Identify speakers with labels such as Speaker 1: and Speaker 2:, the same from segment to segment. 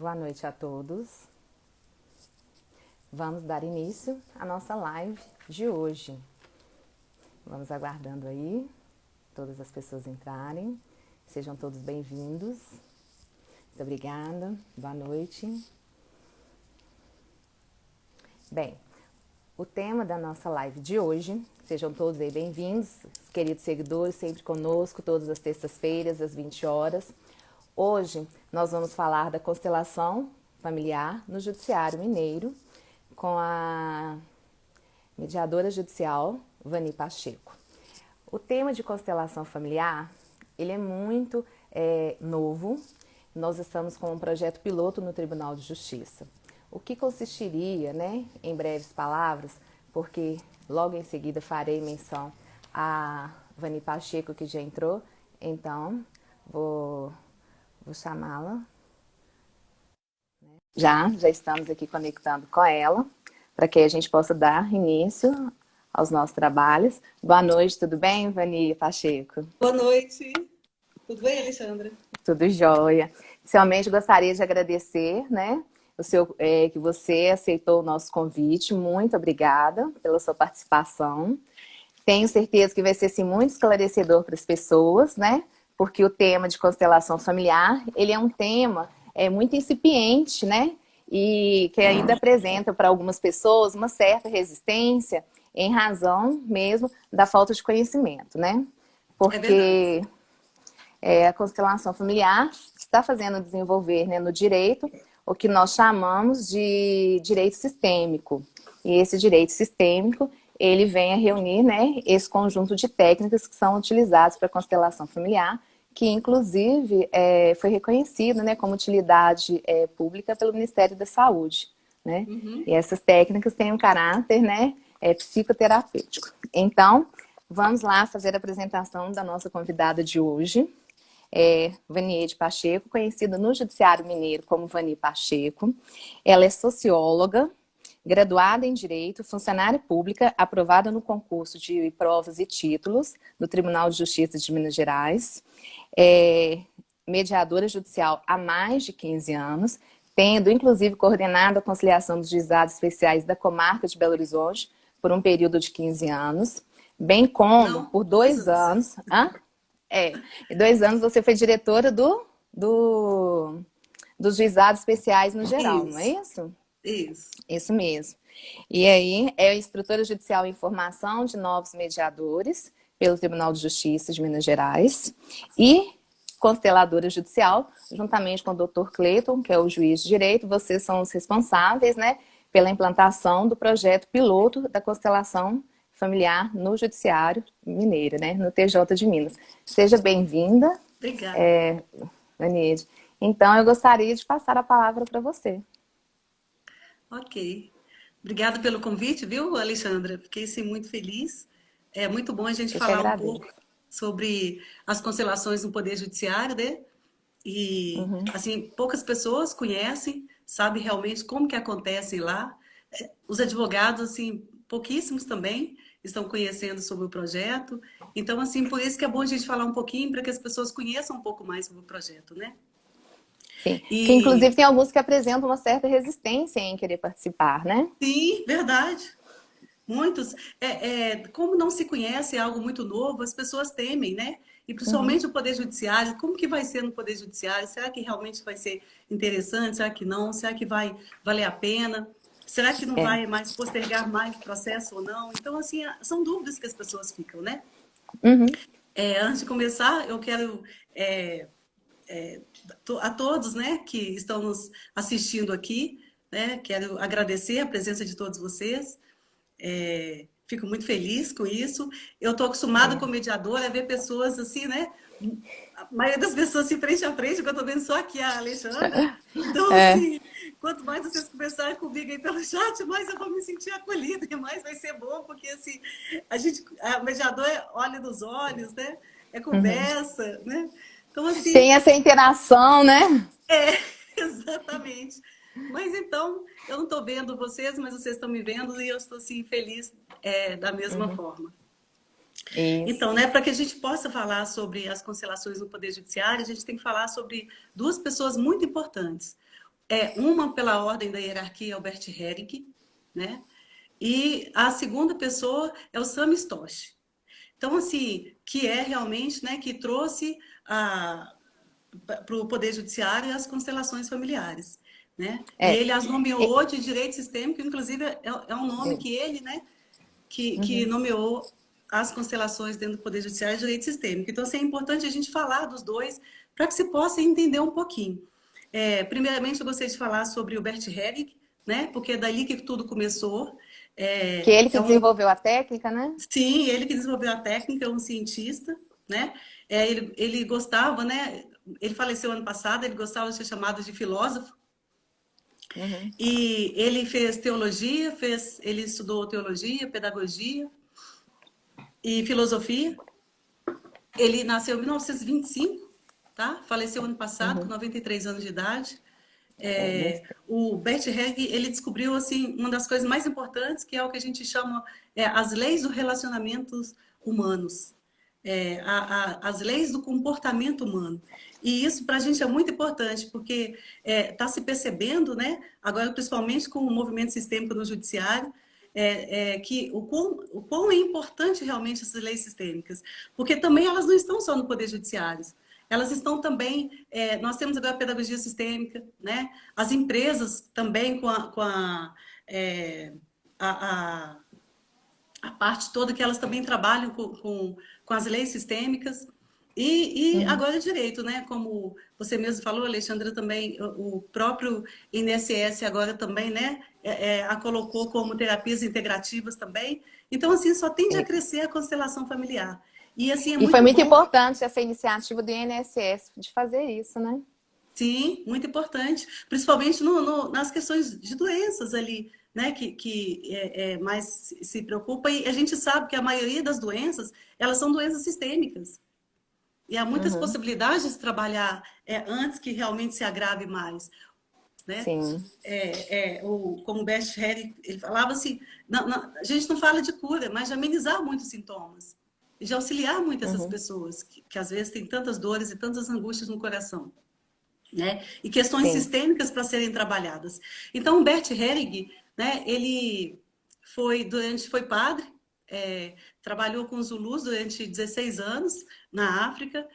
Speaker 1: Boa noite a todos. Vamos dar início à nossa live de hoje. Vamos aguardando aí todas as pessoas entrarem. Sejam todos bem-vindos. Muito obrigada. Boa noite. Bem, o tema da nossa live de hoje, sejam todos aí bem-vindos, queridos seguidores, sempre conosco, todas as terças-feiras, às 20 horas. Hoje nós vamos falar da constelação familiar no Judiciário Mineiro com a mediadora judicial Vani Pacheco. O tema de constelação familiar, ele é muito novo. Nós estamos com um projeto piloto no Tribunal de Justiça. O que consistiria, né, em breves palavras, porque logo em seguida farei menção a Vani Pacheco, que já entrou, então vou chamá-la. Já estamos aqui conectando com ela, para que a gente possa dar início aos nossos trabalhos. Boa noite, tudo bem, Vani Pacheco?
Speaker 2: Boa noite. Tudo bem, Alexandra?
Speaker 1: Tudo jóia. Inicialmente, gostaria de agradecer, né, que você aceitou o nosso convite. Muito obrigada pela sua participação. Tenho certeza que vai ser assim, muito esclarecedor para as pessoas, né? Porque o tema de constelação familiar, ele é um tema muito incipiente, né? E que ainda apresenta para algumas pessoas uma certa resistência em razão mesmo da falta de conhecimento, né? Porque a constelação familiar está fazendo desenvolver, né, no direito o que nós chamamos de direito sistêmico. E esse direito sistêmico, ele vem a reunir, né, esse conjunto de técnicas que são utilizadas para a constelação familiar, que inclusive foi reconhecido, né, como utilidade pública pelo Ministério da Saúde, né?
Speaker 2: Uhum.
Speaker 1: E essas técnicas têm um caráter, né, psicoterapêutico. Então, vamos lá fazer a apresentação da nossa convidada de hoje, Vaniede Pacheco, conhecida no Judiciário Mineiro como Vani Pacheco. Ela é socióloga, graduada em Direito, funcionária pública, aprovada no concurso de provas e títulos do Tribunal de Justiça de Minas Gerais, mediadora judicial há mais de 15 anos, tendo inclusive coordenado a conciliação dos juizados especiais da comarca de Belo Horizonte por um período de 15 anos, bem como por 2 anos... Em 2 anos você foi diretora dos juizados especiais no geral, não é isso?
Speaker 2: Isso.
Speaker 1: Isso mesmo. E aí é instrutora judicial em formação de novos mediadores pelo Tribunal de Justiça de Minas Gerais e consteladora judicial, juntamente com o Dr. Cleiton, que é o juiz de direito. Vocês são os responsáveis, né, pela implantação do projeto piloto da constelação familiar no Judiciário Mineiro, né, no TJ de Minas. Seja bem-vinda.
Speaker 2: Obrigada.
Speaker 1: Vaniede. Então, eu gostaria de passar a palavra para você.
Speaker 2: Ok. Obrigada pelo convite, viu, Alexandra? Fiquei sim, muito feliz. É muito bom a gente falar um pouco sobre as constelações no Poder Judiciário, né? E, assim, poucas pessoas conhecem, sabem realmente como que acontecem lá. Os advogados, assim, pouquíssimos também estão conhecendo sobre o projeto. Então, assim, por isso que é bom a gente falar um pouquinho para que as pessoas conheçam um pouco mais sobre o projeto, né?
Speaker 1: Sim, que inclusive tem alguns que apresentam uma certa resistência em querer participar, né?
Speaker 2: Sim, verdade. Muitos. Como não se conhece, é algo muito novo, as pessoas temem, né? E principalmente o Poder Judiciário, como que vai ser no Poder Judiciário? Será que realmente vai ser interessante? Será que não? Será que vai valer a pena? Será que não vai mais postergar mais o processo ou não? Então, assim, são dúvidas que as pessoas ficam, né? Antes de começar, eu quero a todos, né, que estão nos assistindo aqui, né, quero agradecer a presença de todos vocês. Fico muito feliz com isso. Eu estou acostumada como mediadora a ver pessoas assim, né? A maioria das pessoas assim, frente a frente, que eu estou vendo só aqui a Alexandra. Então, assim, quanto mais vocês conversarem comigo aí pelo chat, mais eu vou me sentir acolhida e mais vai ser bom, porque assim, a mediadora olha nos olhos, né? É conversa, né? Então, assim...
Speaker 1: Tem essa interação, né?
Speaker 2: Exatamente. Mas então, eu não estou vendo vocês, mas vocês estão me vendo e eu estou assim, feliz da mesma forma.
Speaker 1: Isso.
Speaker 2: Então, né, para que a gente possa falar sobre as constelações no Poder Judiciário, a gente tem que falar sobre 2 pessoas muito importantes. Uma pela ordem da hierarquia é o Bert Helling, né? E a segunda pessoa é o Sami Stosh. Então, assim, que é realmente, né, que trouxe para o Poder Judiciário as constelações familiares, né? E
Speaker 1: É,
Speaker 2: ele as nomeou de direito sistêmico, inclusive é um nome que ele, né, que nomeou as constelações dentro do Poder Judiciário de direito sistêmico. Então, assim, é importante a gente falar dos dois para que se possa entender um pouquinho. Primeiramente, eu gostaria de falar sobre o Bert Helling, né, porque é dali que tudo começou.
Speaker 1: que ele que desenvolveu a técnica, né?
Speaker 2: Sim, ele que desenvolveu a técnica, é um cientista, né? Ele gostava, né? Ele faleceu ano passado, ele gostava de ser chamado de filósofo.
Speaker 1: Uhum.
Speaker 2: E ele fez teologia, ele estudou teologia, pedagogia e filosofia. Ele nasceu em 1925, tá? Faleceu ano passado, com 93 anos de idade. O Bert Helling, ele descobriu assim uma das coisas mais importantes, que é o que a gente chama as leis dos relacionamentos humanos, as leis do comportamento humano. E isso para a gente é muito importante, porque está se percebendo, né, agora principalmente com o movimento sistêmico no judiciário, que o quão é importante realmente essas leis sistêmicas, porque também elas não estão só no Poder Judiciário. Elas estão também, nós temos agora a pedagogia sistêmica, né? As empresas também a, a parte toda que elas também trabalham com as leis sistêmicas. E agora direito, né? Como você mesmo falou, Alexandra, também, o próprio INSS agora também, né? A colocou como terapias integrativas também. Então, assim, só tende a crescer a constelação familiar. E, assim, é
Speaker 1: E foi
Speaker 2: muito
Speaker 1: muito
Speaker 2: bom.
Speaker 1: importante essa iniciativa do INSS de fazer isso, né?
Speaker 2: Sim, muito importante, principalmente nas questões de doenças ali, né, que mais se preocupa. E a gente sabe que a maioria das doenças, elas são doenças sistêmicas. E há muitas
Speaker 1: Uhum.
Speaker 2: possibilidades de se trabalhar antes que realmente se agrave mais, né?
Speaker 1: Sim.
Speaker 2: Como o Bert Helling, ele falava assim, a gente não fala de cura, mas de amenizar muitos sintomas. E de auxiliar muito essas
Speaker 1: Uhum.
Speaker 2: pessoas que às vezes têm tantas dores e tantas angústias no coração. Né? E questões
Speaker 1: Sim.
Speaker 2: sistêmicas para serem trabalhadas. Então, o Bert Helling, né, ele foi padre, trabalhou com os Zulus durante 16 anos na África.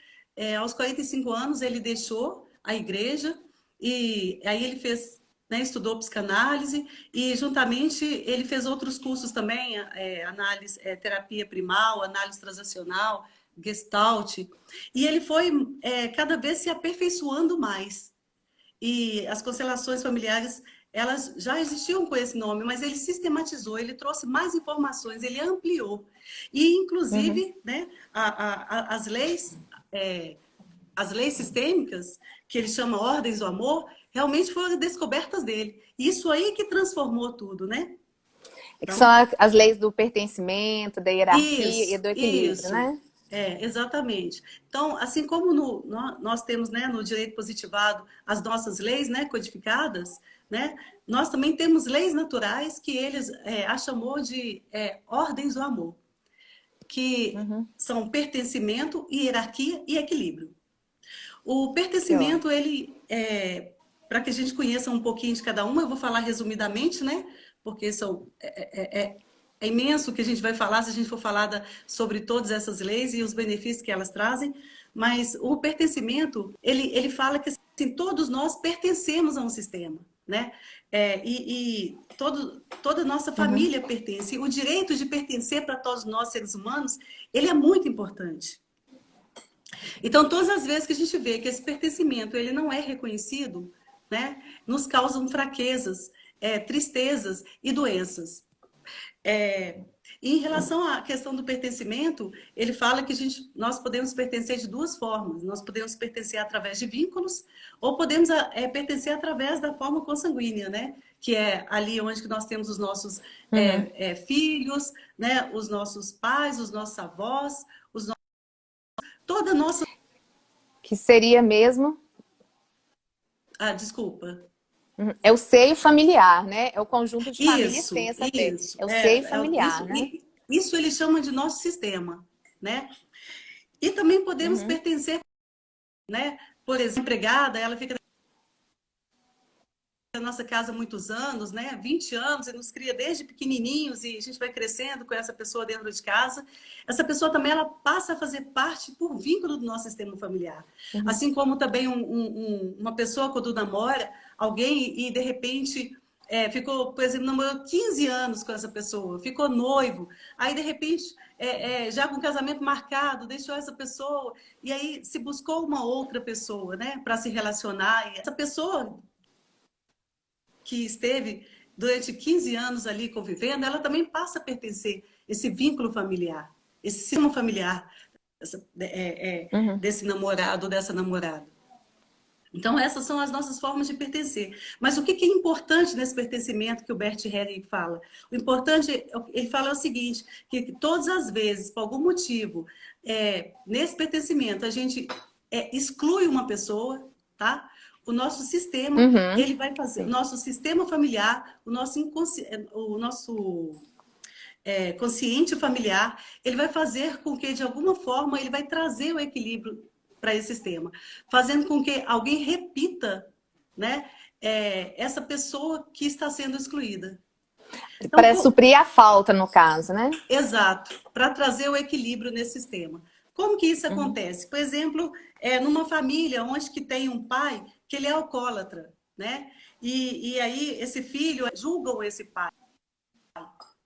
Speaker 2: Aos 45 anos, ele deixou a igreja e aí ele fez, né, estudou psicanálise e, juntamente, ele fez outros cursos também, análise, terapia primal, análise transacional, Gestalt, e ele foi cada vez se aperfeiçoando mais. E as constelações familiares, elas já existiam com esse nome, mas ele sistematizou, ele trouxe mais informações, ele ampliou. E,
Speaker 1: Uhum.
Speaker 2: inclusive, né, as leis sistêmicas, que ele chama ordens do amor, realmente foram descobertas dele. Isso aí que transformou tudo, né?
Speaker 1: É que são
Speaker 2: Então,
Speaker 1: as leis do pertencimento, da hierarquia e do equilíbrio,
Speaker 2: isso.
Speaker 1: né?
Speaker 2: Exatamente. Então, assim como nós temos, né, no direito positivado as nossas leis, né, codificadas, né, nós também temos leis naturais que eles a chamou de ordens do amor, que
Speaker 1: Uhum.
Speaker 2: são pertencimento, hierarquia e equilíbrio. O
Speaker 1: Que ótimo.
Speaker 2: pertencimento, ele, para que a gente conheça um pouquinho de cada uma, eu vou falar resumidamente, né? Porque é imenso o que a gente vai falar se a gente for falar sobre todas essas leis e os benefícios que elas trazem. Mas o pertencimento, ele fala que assim, todos nós pertencemos a um sistema, né? Toda a nossa
Speaker 1: Uhum.
Speaker 2: família pertence. O direito de pertencer para todos nós, seres humanos, ele é muito importante. Então, todas as vezes que a gente vê que esse pertencimento ele não é reconhecido, né, nos causam fraquezas, tristezas e doenças. Em relação à questão do pertencimento, ele fala que nós podemos pertencer de duas formas. Nós podemos pertencer através de vínculos ou podemos pertencer através da forma consanguínea, né? Que é ali onde que nós temos os nossos
Speaker 1: Uhum.
Speaker 2: filhos, né? Os nossos pais, os nossos avós, toda a nossa...
Speaker 1: Que seria mesmo.
Speaker 2: Ah, desculpa.
Speaker 1: Uhum. É o seio familiar, né? É o conjunto de famílias que tem
Speaker 2: Isso,
Speaker 1: essa fé.
Speaker 2: isso.
Speaker 1: É o seio familiar, né?
Speaker 2: Isso ele chama de nosso sistema, né? E também podemos
Speaker 1: Uhum.
Speaker 2: pertencer, né? Por exemplo, empregada, ela fica na nossa casa há muitos anos, né? 20 anos, e nos cria desde pequenininhos e a gente vai crescendo com essa pessoa dentro de casa. Essa pessoa também ela passa a fazer parte por vínculo do nosso sistema familiar. Assim como também uma pessoa quando namora alguém e de repente ficou, por exemplo, namorou 15 anos com essa pessoa, ficou noivo, aí de repente já com casamento marcado, deixou essa pessoa e aí se buscou uma outra pessoa, né, para se relacionar. E essa pessoa que esteve durante 15 anos ali convivendo, ela também passa a pertencer esse vínculo familiar, esse sistema familiar desse namorado, dessa namorada. Então, essas são as nossas formas de pertencer. Mas o que é importante nesse pertencimento que o Bert Helling fala? O importante, ele fala o seguinte, que todas as vezes, por algum motivo, nesse pertencimento, a gente exclui uma pessoa, tá? O nosso sistema, ele vai fazer, o nosso sistema familiar, o nosso consciente familiar, ele vai fazer com que, de alguma forma, ele vai trazer o equilíbrio para esse sistema, fazendo com que alguém repita, né, essa pessoa que está sendo excluída.
Speaker 1: Então, para suprir a falta, no caso, né?
Speaker 2: Exato, para trazer o equilíbrio nesse sistema. Como que isso acontece? Por exemplo, numa família onde que tem um pai que ele é alcoólatra, né? E aí esse filho julgam esse pai,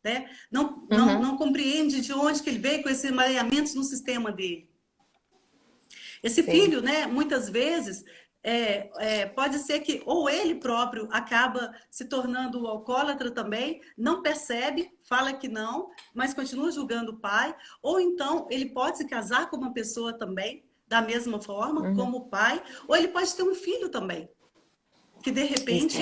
Speaker 2: né? Não compreende de onde que ele veio com esses emaranhamentos no sistema dele. Esse filho, né, muitas vezes, pode ser que ou ele próprio acaba se tornando alcoólatra também, não percebe, fala que não, mas continua julgando o pai, ou então ele pode se casar com uma pessoa também, da mesma forma, como o pai, ou ele pode ter um filho também, que de repente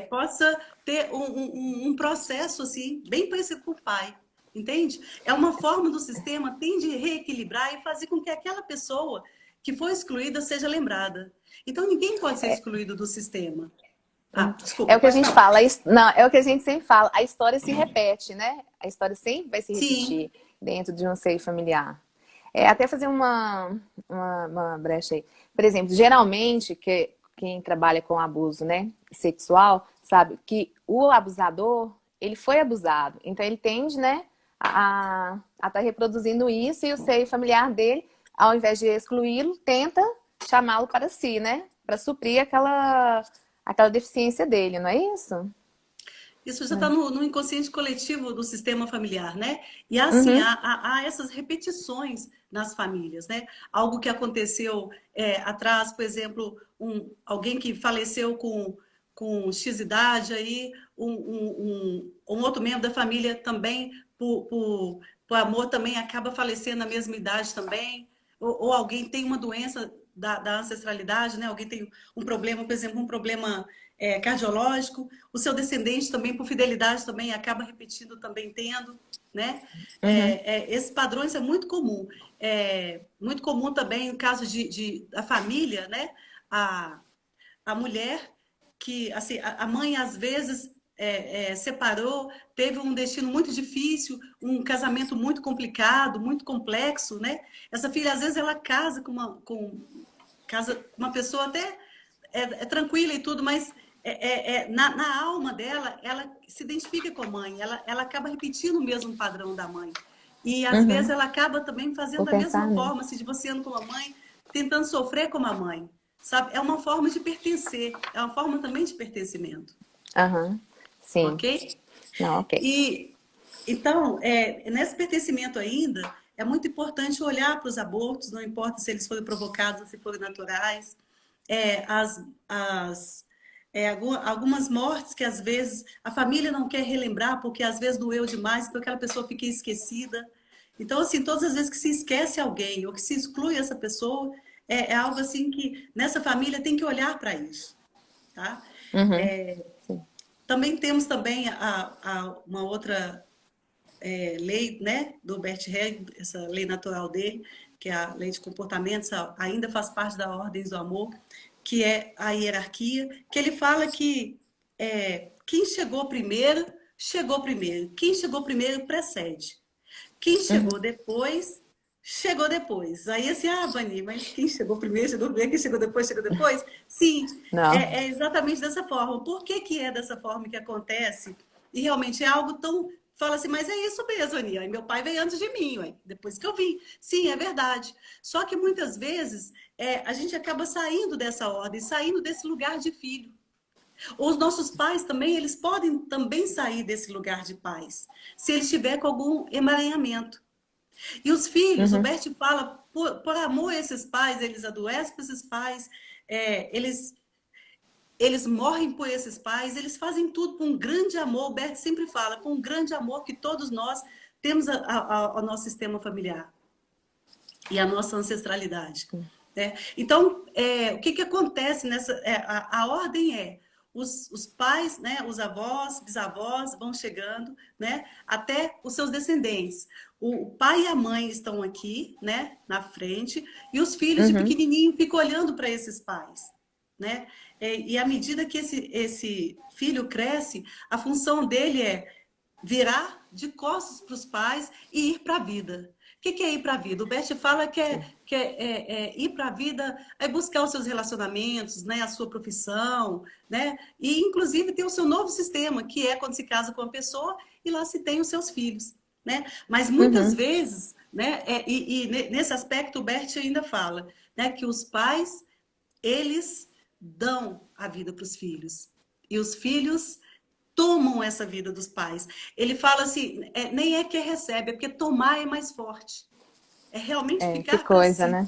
Speaker 2: possa ter um processo assim, bem parecido com o pai. Entende? É uma forma do sistema tem de reequilibrar e fazer com que aquela pessoa que foi excluída seja lembrada. Então, ninguém pode ser excluído do sistema. Desculpa,
Speaker 1: é o que a gente fala. Não, é o que a gente sempre fala. A história se repete, né? A história sempre vai se repetir dentro de um seio familiar. Até fazer uma brecha aí. Por exemplo, geralmente, quem trabalha com abuso, né, sexual, sabe que o abusador, ele foi abusado. Então, ele tende, né, a estar reproduzindo isso e o seio familiar dele, ao invés de excluí-lo, tenta chamá-lo para si, né? Para suprir aquela deficiência dele, não é isso?
Speaker 2: Isso já está no inconsciente coletivo do sistema familiar, né? E assim, há essas repetições nas famílias, né? Algo que aconteceu atrás, por exemplo, alguém que faleceu com X idade, aí um outro membro da família também, por amor, também acaba falecendo na mesma idade também, ou alguém tem uma doença da ancestralidade, né? Alguém tem um problema, por exemplo, um problema cardiológico, o seu descendente também, por fidelidade, também acaba repetindo, também tendo, né? Esses padrões é muito comum. Muito comum também no caso da família, né? A mulher que, assim, a mãe às vezes separou, teve um destino muito difícil, um casamento muito complicado, muito complexo, né? Essa filha, às vezes, ela casa com uma pessoa até tranquila e tudo, mas na alma dela, ela se identifica com a mãe, ela acaba repetindo o mesmo padrão da mãe. E, às vezes, ela acaba também fazendo da mesma forma, se divorciando com a mãe, tentando sofrer como a mãe. Sabe? É uma forma de pertencer, é uma forma também de pertencimento.
Speaker 1: Sim.
Speaker 2: Ok?
Speaker 1: Não, ok.
Speaker 2: E, então, nesse pertencimento ainda, é muito importante olhar para os abortos, não importa se eles foram provocados ou se foram naturais. Algumas mortes que, às vezes, a família não quer relembrar, porque, às vezes, doeu demais, então aquela pessoa fica esquecida. Então, assim, todas as vezes que se esquece alguém ou que se exclui essa pessoa, é algo assim que, nessa família, tem que olhar para isso. Tá? Também temos também uma outra lei, né, do Bert Helling, essa lei natural dele, que é a lei de comportamentos, ainda faz parte da ordem do amor, que é a hierarquia, que ele fala que quem chegou primeiro, chegou primeiro. Quem chegou primeiro precede. Quem chegou depois, chegou depois. Aí assim, ah, Vani, mas quem chegou primeiro, chegou primeiro, quem chegou depois, chegou depois? Sim,
Speaker 1: Não.
Speaker 2: é exatamente dessa forma. Por que que é dessa forma que acontece? E realmente é algo tão... Fala assim, mas é isso mesmo, Aninha. Meu pai veio antes de mim, ué, depois que eu vim. Sim, é verdade. Só que muitas vezes a gente acaba saindo dessa ordem, saindo desse lugar de filho. Os nossos pais também, eles podem também sair desse lugar de pais, se eles tiverem com algum emaranhamento. E os filhos, o
Speaker 1: Uhum.
Speaker 2: Bert fala, por amor a esses pais, eles adoecem por esses pais, eles morrem por esses pais, eles fazem tudo com um grande amor. O Bert sempre fala, com um grande amor que todos nós temos ao nosso sistema familiar e a nossa ancestralidade. Né? Então, o que acontece nessa... a ordem é, os pais, né, os avós, bisavós vão chegando, né, até os seus descendentes. O pai e a mãe estão aqui, né, na frente, e os filhos de
Speaker 1: Uhum.
Speaker 2: pequenininho ficam olhando para esses pais. Né? E à medida que esse filho cresce, a função dele é virar de costas para os pais e ir para a vida. O que é ir para a vida? O Bert fala que ir para a vida é buscar os seus relacionamentos, né, a sua profissão, né, e inclusive ter o seu novo sistema, que é quando se casa com uma pessoa e lá se tem os seus filhos. Né? Mas muitas
Speaker 1: Uhum.
Speaker 2: vezes, né, nesse aspecto o Bert ainda fala, né, que os pais, eles dão a vida para os filhos. E os filhos tomam essa vida dos pais. Ele fala assim, nem é que recebe, é porque tomar é mais forte. É realmente
Speaker 1: Que
Speaker 2: ficar para
Speaker 1: coisa,
Speaker 2: si.
Speaker 1: né?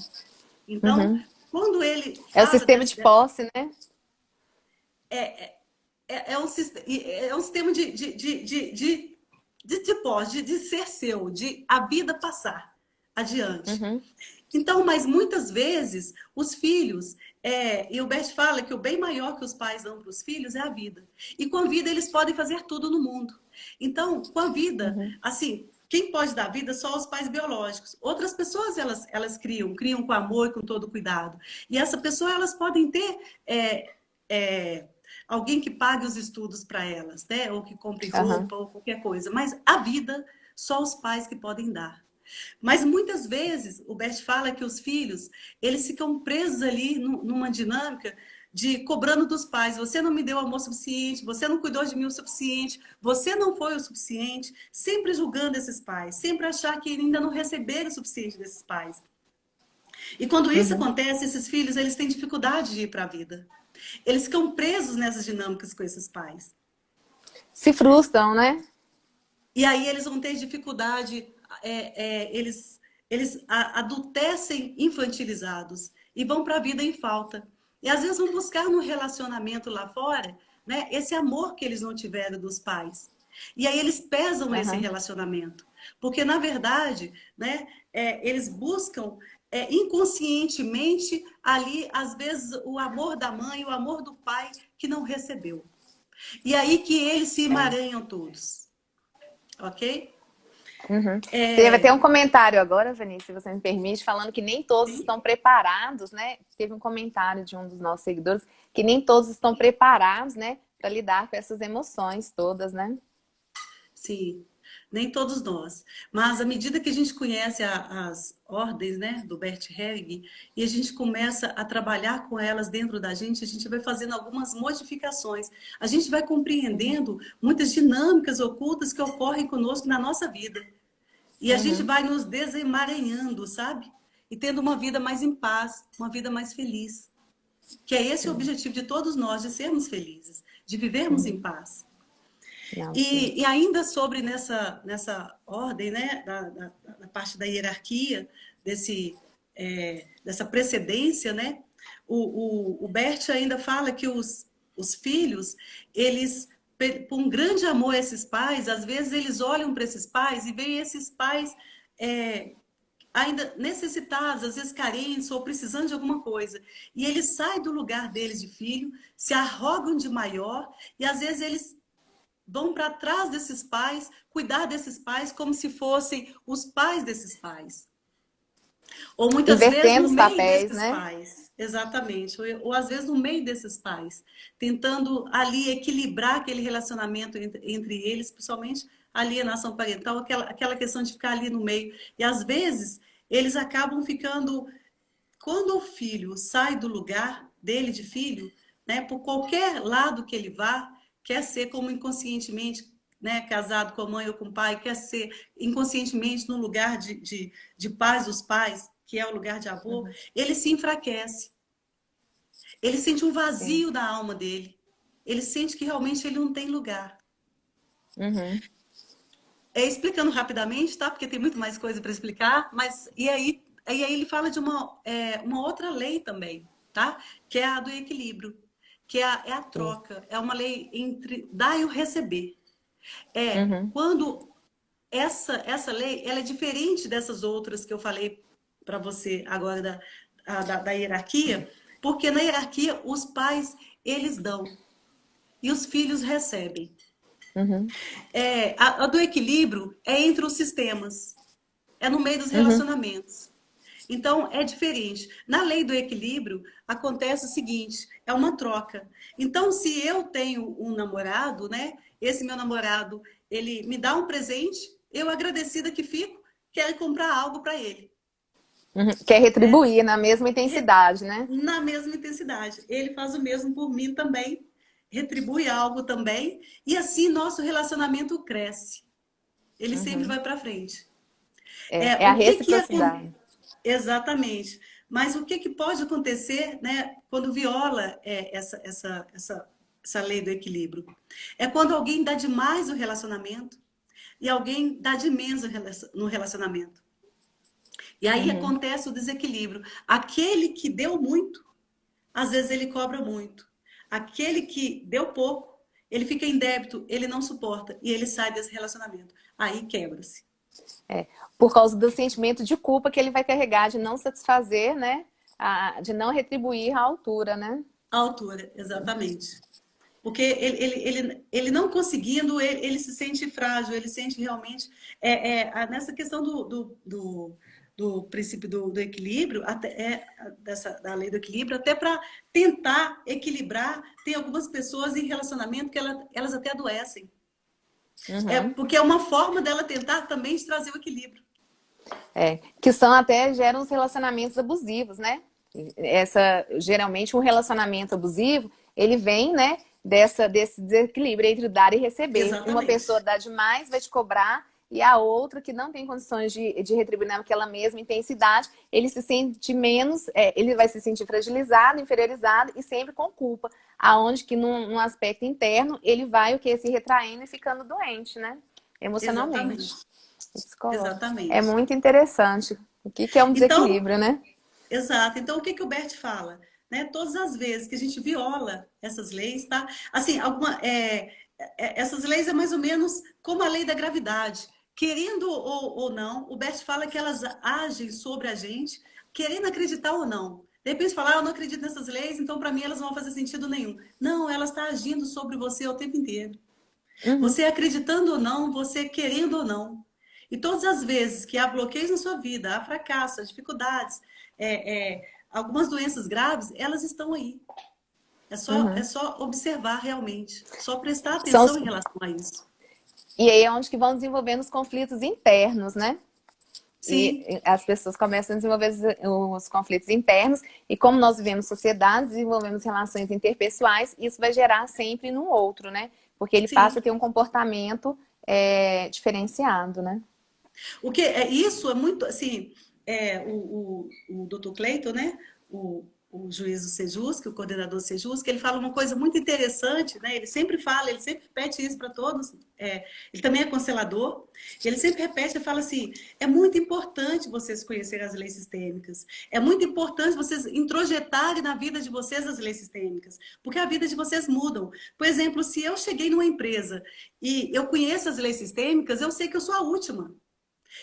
Speaker 2: Então,
Speaker 1: Uhum.
Speaker 2: quando ele
Speaker 1: É o
Speaker 2: fala
Speaker 1: sistema de posse, né?
Speaker 2: é um sistema de posse, de ser seu, de a vida passar adiante.
Speaker 1: Uhum.
Speaker 2: Então, mas muitas vezes os filhos, e o Bert fala que o bem maior que os pais dão para os filhos é a vida. E com a vida eles podem fazer tudo no mundo. Então, com a vida,
Speaker 1: Uhum.
Speaker 2: assim, quem pode dar vida só os pais biológicos. Outras pessoas elas criam com amor e com todo cuidado. E essa pessoa elas podem ter alguém que pague os estudos para elas, né? Ou que compre
Speaker 1: Uhum.
Speaker 2: roupa ou qualquer coisa. Mas a vida só os pais que podem dar. Mas muitas vezes o Bert fala que os filhos eles ficam presos ali numa dinâmica de cobrando dos pais. Você não me deu amor suficiente, você não cuidou de mim o suficiente, você não foi o suficiente, sempre julgando esses pais, sempre achar que ainda não receberam o suficiente desses pais. E quando isso
Speaker 1: Uhum.
Speaker 2: acontece, esses filhos eles têm dificuldade de ir para a vida. Eles ficam presos nessas dinâmicas com esses pais.
Speaker 1: Se frustram, né?
Speaker 2: E aí eles vão ter dificuldade, eles adultecem infantilizados e vão para a vida em falta. E às vezes vão buscar no relacionamento lá fora, né, esse amor que eles não tiveram dos pais. E aí eles pesam esse
Speaker 1: Uhum.
Speaker 2: relacionamento. Porque, na verdade, né, eles buscam inconscientemente ali, às vezes, o amor da mãe, o amor do pai que não recebeu. E aí que eles se
Speaker 1: É.
Speaker 2: emaranham todos. Ok?
Speaker 1: Uhum. Teve até um comentário agora, Vinícius, se você me permite, falando que nem todos
Speaker 2: Sim,
Speaker 1: estão preparados, né? Teve um comentário de um dos nossos seguidores que nem todos estão preparados, né, para lidar com essas emoções todas, né?
Speaker 2: sim. Nem todos nós. Mas à medida que a gente conhece as ordens, né, do Bert Helling, e a gente começa a trabalhar com elas dentro da gente, a gente vai fazendo algumas modificações. A gente vai
Speaker 1: Uhum.
Speaker 2: compreendendo muitas dinâmicas ocultas que ocorrem conosco na nossa vida. E a gente
Speaker 1: Uhum.
Speaker 2: vai nos desemaranhando, sabe? E tendo uma vida mais em paz, uma vida mais feliz. Que é esse o
Speaker 1: Sim.
Speaker 2: objetivo de todos nós, de sermos felizes, de vivermos em
Speaker 1: Uhum.
Speaker 2: paz.
Speaker 1: Não, sim.
Speaker 2: E ainda sobre nessa ordem, né, da parte da hierarquia, dessa precedência, né, o Bert ainda fala que os filhos, eles, por um grande amor a esses pais, às vezes eles olham para esses pais e veem esses pais ainda necessitados, às vezes carentes ou precisando de alguma coisa. E eles saem do lugar deles de filho, se arrogam de maior e às vezes eles vão para trás desses pais, cuidar desses pais como se fossem os pais desses pais. Ou muitas vezes
Speaker 1: Invertendo
Speaker 2: no
Speaker 1: os
Speaker 2: meio
Speaker 1: papéis,
Speaker 2: desses
Speaker 1: né?
Speaker 2: pais, exatamente. Ou às vezes no meio desses pais, tentando ali equilibrar aquele relacionamento entre eles, principalmente a alienação parental, aquela questão de ficar ali no meio. E às vezes eles acabam ficando... Quando o filho sai do lugar dele de filho, né, por qualquer lado que ele vá, quer ser como inconscientemente, né, casado com a mãe ou com o pai, quer ser inconscientemente no lugar de pais dos pais, que é o lugar de avô, ele se enfraquece. Ele sente um
Speaker 1: Sim.
Speaker 2: vazio da alma dele. Ele sente que realmente ele não tem lugar.
Speaker 1: Uhum.
Speaker 2: Explicando rapidamente, tá? Porque tem muito mais coisa para explicar, mas e aí ele fala de uma outra lei também, tá? Que é a do equilíbrio, que é a
Speaker 1: Sim.
Speaker 2: troca, é uma lei entre dar e o receber.
Speaker 1: Uhum.
Speaker 2: Quando essa lei, ela é diferente dessas outras que eu falei para você agora da hierarquia, porque na hierarquia os pais, eles dão e os filhos recebem.
Speaker 1: Uhum.
Speaker 2: A do equilíbrio é entre os sistemas, é no meio dos
Speaker 1: Uhum.
Speaker 2: relacionamentos. Então, é diferente. Na lei do equilíbrio, acontece o seguinte, é uma troca. Então, se eu tenho um namorado, né? Esse meu namorado, ele me dá um presente, eu agradecida que fico, quero comprar algo para ele,
Speaker 1: Uhum. Quer
Speaker 2: né?
Speaker 1: retribuir na mesma intensidade, né?
Speaker 2: Na mesma intensidade. Ele faz o mesmo por mim também, retribui algo também, e assim nosso relacionamento cresce. Ele sempre
Speaker 1: Uhum.
Speaker 2: vai para frente.
Speaker 1: É a
Speaker 2: O que que
Speaker 1: reciprocidade.
Speaker 2: exatamente. Mas o que que pode acontecer, né, quando viola essa lei do equilíbrio? É quando alguém dá demais no relacionamento e alguém dá de menos no relacionamento. E aí
Speaker 1: Uhum.
Speaker 2: acontece o desequilíbrio. Aquele que deu muito, às vezes ele cobra muito. Aquele que deu pouco, ele fica em débito, ele não suporta e ele sai desse relacionamento. Aí quebra-se.
Speaker 1: É, por causa do sentimento de culpa que ele vai carregar de não satisfazer, né? De não retribuir à altura, né?
Speaker 2: A altura, exatamente. Porque ele não conseguindo, ele se sente frágil, ele sente realmente. Nessa questão do princípio do equilíbrio, da lei do equilíbrio, até para tentar equilibrar, tem algumas pessoas em relacionamento que elas até adoecem.
Speaker 1: Uhum.
Speaker 2: Porque é uma forma dela tentar também de trazer o equilíbrio.
Speaker 1: Que são até geram os relacionamentos abusivos, né? Geralmente um relacionamento abusivo, ele vem, né, desse desequilíbrio entre dar e receber. Uma pessoa
Speaker 2: Exatamente.
Speaker 1: dá demais, vai te cobrar, e a outra que não tem condições de retribuir naquela mesma intensidade, ele se sente menos, ele vai se sentir fragilizado, inferiorizado e sempre com culpa. Aonde que num aspecto interno, ele vai o que? Se retraindo e ficando doente, né? Emocionalmente.
Speaker 2: Exatamente.
Speaker 1: Psicológico. É
Speaker 2: Exatamente.
Speaker 1: muito interessante. O que é um
Speaker 2: Então,
Speaker 1: desequilíbrio, né?
Speaker 2: exato. Então, o que que o Bert fala? Né? Todas as vezes que a gente viola essas leis, tá? Assim, essas leis é mais ou menos como a lei da gravidade. Querendo ou não, o Bert fala que elas agem sobre a gente, querendo acreditar ou não. De repente, falar, eu não acredito nessas leis, então para mim elas não vão fazer sentido nenhum. Não, ela está agindo sobre você o tempo inteiro.
Speaker 1: Uhum.
Speaker 2: Você acreditando ou não, você querendo ou não. E todas as vezes que há bloqueios na sua vida, há fracassos, dificuldades, algumas doenças graves, elas estão aí. É
Speaker 1: Uhum.
Speaker 2: só observar realmente, só prestar
Speaker 1: São
Speaker 2: atenção em relação a isso.
Speaker 1: E aí é onde que vão desenvolvendo os conflitos internos, né?
Speaker 2: Sim,
Speaker 1: E as pessoas começam a desenvolver os conflitos internos, e como nós vivemos sociedade, desenvolvemos relações interpessoais, isso vai gerar sempre no outro, né? Porque ele passa a
Speaker 2: sim.
Speaker 1: ter um comportamento diferenciado, né?
Speaker 2: Isso é muito assim, o Dr. Cleiton, né? O juiz do Sejus, que é o coordenador do Sejus, que ele fala uma coisa muito interessante, né? Ele sempre fala, ele sempre repete isso para todos. Ele também é constelador, e ele sempre repete e fala assim: é muito importante vocês conhecerem as leis sistêmicas, é muito importante vocês introjetarem na vida de vocês as leis sistêmicas, porque a vida de vocês mudam. Por exemplo, se eu cheguei numa empresa e eu conheço as leis sistêmicas, eu sei que eu sou a última.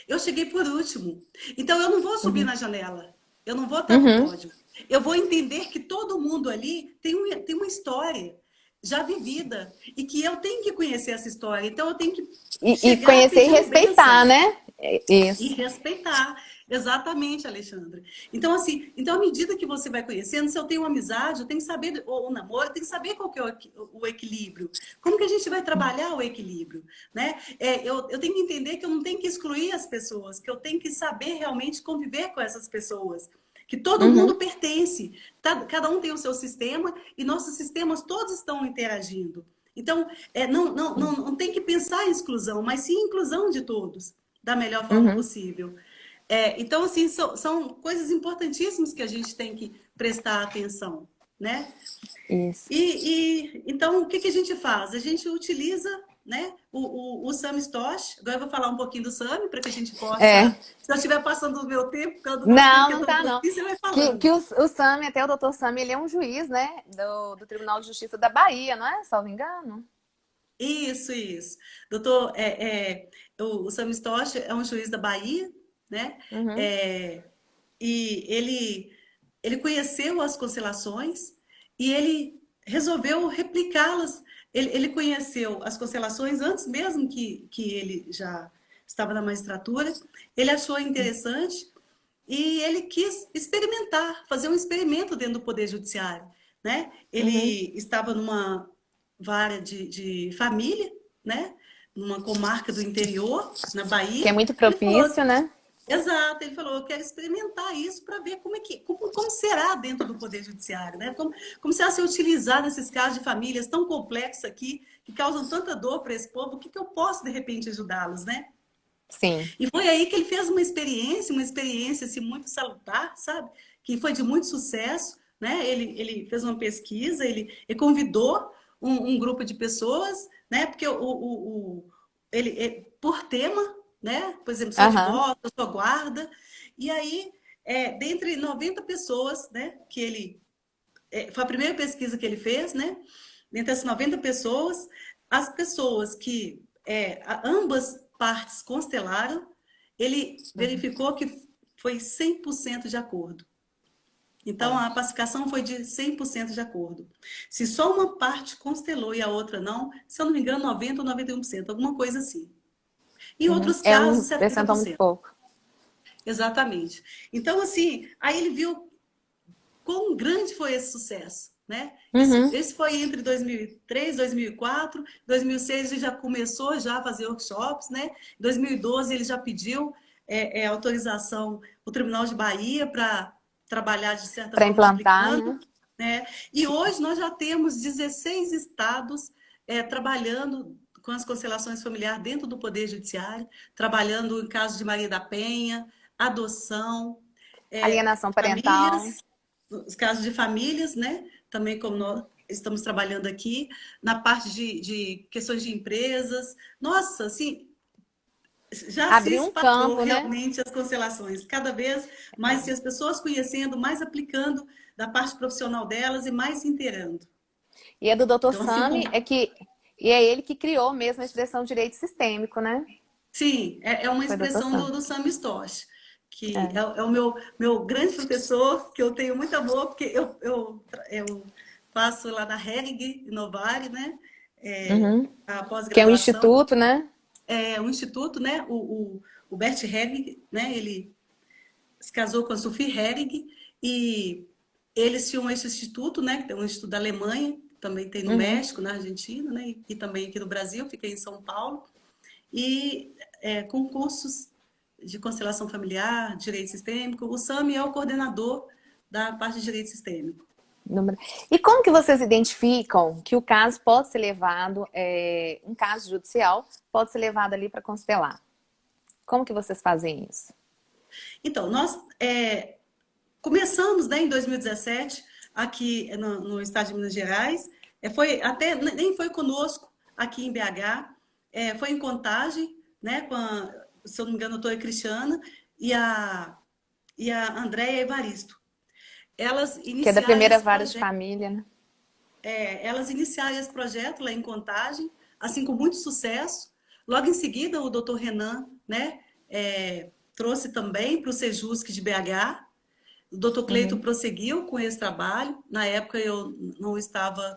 Speaker 2: Eu cheguei por último. Então, eu não vou subir
Speaker 1: Uhum.
Speaker 2: na janela. Eu não vou estar no
Speaker 1: Uhum.
Speaker 2: pódio. Eu vou entender que todo mundo ali tem uma história já vivida e que eu tenho que conhecer essa história. Então, eu tenho que
Speaker 1: E
Speaker 2: chegar
Speaker 1: conhecer e
Speaker 2: pedindo
Speaker 1: respeitar,
Speaker 2: bênção
Speaker 1: né?
Speaker 2: e
Speaker 1: Isso.
Speaker 2: respeitar. Exatamente, Alexandre. Então, assim, então, à medida que você vai conhecendo, se eu tenho uma amizade, eu tenho que saber, ou um namoro, eu tenho que saber qual que é o equilíbrio. Como que a gente vai trabalhar o equilíbrio, né? Eu tenho que entender que eu não tenho que excluir as pessoas, que eu tenho que saber realmente conviver com essas pessoas. Que todo mundo
Speaker 1: Uhum,
Speaker 2: pertence, cada um tem o seu sistema e nossos sistemas todos estão interagindo. Então, não tem que pensar em exclusão, mas sim em inclusão de todos, da melhor forma
Speaker 1: uhum,
Speaker 2: possível. Então, assim, são coisas importantíssimas que a gente tem que prestar atenção, né?
Speaker 1: isso.
Speaker 2: Então, o que, que a gente faz? A gente utiliza, né, o Samistosh. Agora eu vou falar um pouquinho do Sami, para que a gente possa...
Speaker 1: É.
Speaker 2: Se eu estiver passando o meu tempo, por causa do nosso tempo
Speaker 1: Não,
Speaker 2: que é
Speaker 1: não
Speaker 2: tão
Speaker 1: tá, não.
Speaker 2: curtinho, você vai
Speaker 1: Que
Speaker 2: falando.
Speaker 1: o Sami, até o doutor Sami, ele é um juiz, né? Do Tribunal de Justiça da Bahia, não é? Salvo engano.
Speaker 2: Isso, isso. Doutor, o Samistosh é um juiz da Bahia, né?
Speaker 1: Uhum,
Speaker 2: É, e ele conheceu as constelações e ele resolveu replicá-las. Ele conheceu as constelações antes mesmo que ele já estava na magistratura. Ele achou interessante e ele quis experimentar, fazer um experimento dentro do Poder Judiciário, né?
Speaker 1: uhum.
Speaker 2: Ele estava numa vara de família, né? Numa comarca do interior, na
Speaker 1: Que é
Speaker 2: Bahia.
Speaker 1: muito
Speaker 2: Ele falou,
Speaker 1: propício, né?
Speaker 2: exato, ele falou, eu quero experimentar isso para ver como será dentro do Poder Judiciário, né? Como será se utilizar nesses casos de famílias tão complexos aqui, que causam tanta dor para esse povo, o que eu posso, de repente, ajudá-los, né?
Speaker 1: Sim.
Speaker 2: E foi aí que ele fez uma experiência assim, muito salutar, sabe? Que foi de muito sucesso, né? Ele fez uma pesquisa, ele convidou um grupo de pessoas, né? Porque por tema, né? Por exemplo, sou
Speaker 1: Aham.
Speaker 2: advogado, sou guarda. E aí, dentre 90 pessoas, né? Foi a primeira pesquisa que ele fez, né? Dentre as 90 pessoas, as pessoas que ambas partes constelaram, ele
Speaker 1: Uhum.
Speaker 2: verificou que foi 100% de acordo. Então,
Speaker 1: Ó.
Speaker 2: a pacificação foi de 100% de acordo. Se só uma parte constelou e a outra não, se eu não me engano, 90% ou 91%, alguma coisa assim. Em
Speaker 1: Uhum.
Speaker 2: outros
Speaker 1: É um
Speaker 2: casos,
Speaker 1: percentual muito
Speaker 2: 70%.
Speaker 1: pouco.
Speaker 2: Exatamente. Então, assim, aí ele viu quão grande foi esse sucesso, né? Isso,
Speaker 1: Uhum.
Speaker 2: esse foi entre 2003, 2004, 2006 ele já começou já a fazer workshops, né? Em 2012 ele já pediu autorização o Tribunal de Bahia para trabalhar de certa
Speaker 1: Para
Speaker 2: forma
Speaker 1: implantar,
Speaker 2: aplicando,
Speaker 1: né?
Speaker 2: né? E hoje nós já temos 16 estados trabalhando com as constelações familiares dentro do Poder Judiciário, trabalhando em casos de Maria da Penha, adoção,
Speaker 1: Alienação parental.
Speaker 2: famílias, os casos de famílias, né? Também como nós estamos trabalhando aqui, na parte de questões de empresas. Nossa, assim, já se
Speaker 1: Abrir um
Speaker 2: espalhou
Speaker 1: campo, né?
Speaker 2: realmente as constelações. Cada vez mais se as pessoas conhecendo, mais aplicando da parte profissional delas e mais se inteirando.
Speaker 1: E é do Dr.
Speaker 2: Então, assim,
Speaker 1: Sami, e é ele que criou mesmo a expressão direito sistêmico, né?
Speaker 2: sim, é uma
Speaker 1: Foi o Dr.
Speaker 2: expressão
Speaker 1: Sami.
Speaker 2: do Sam Stosh, que
Speaker 1: É.
Speaker 2: é o meu grande professor, que eu tenho muito amor, porque eu faço lá na Hering, Novari, né?
Speaker 1: Uhum.
Speaker 2: A
Speaker 1: Que é um
Speaker 2: pós-graduação.
Speaker 1: instituto, né?
Speaker 2: É um instituto, né? O Bert Hering, né? Ele se casou com a Sophie Hering e eles tinham esse instituto, né? Que é um instituto da Alemanha, também tem no
Speaker 1: Uhum.
Speaker 2: México, na Argentina, né? E também aqui no Brasil, fica em São Paulo. E com cursos de constelação familiar, direito sistêmico. O Sami é o coordenador da parte de direito sistêmico.
Speaker 1: E como que vocês identificam que o caso pode ser levado, um caso judicial, pode ser levado ali para constelar? Como que vocês fazem isso?
Speaker 2: Então, nós começamos, né, em 2017, aqui no estado de Minas Gerais. Nem foi conosco aqui em BH, foi em Contagem, né, se eu não me engano, a doutora Cristiana e a Andréia Evaristo. Elas
Speaker 1: Que é da
Speaker 2: iniciaram
Speaker 1: primeira
Speaker 2: esse
Speaker 1: vara de
Speaker 2: projeto.
Speaker 1: família, né?
Speaker 2: Elas iniciaram esse projeto lá em Contagem, assim, com muito sucesso. Logo em seguida, o doutor Renan, né, trouxe também para o Sejusc de BH. O doutor Cleito
Speaker 1: Uhum.
Speaker 2: prosseguiu com esse trabalho. Na época, eu não estava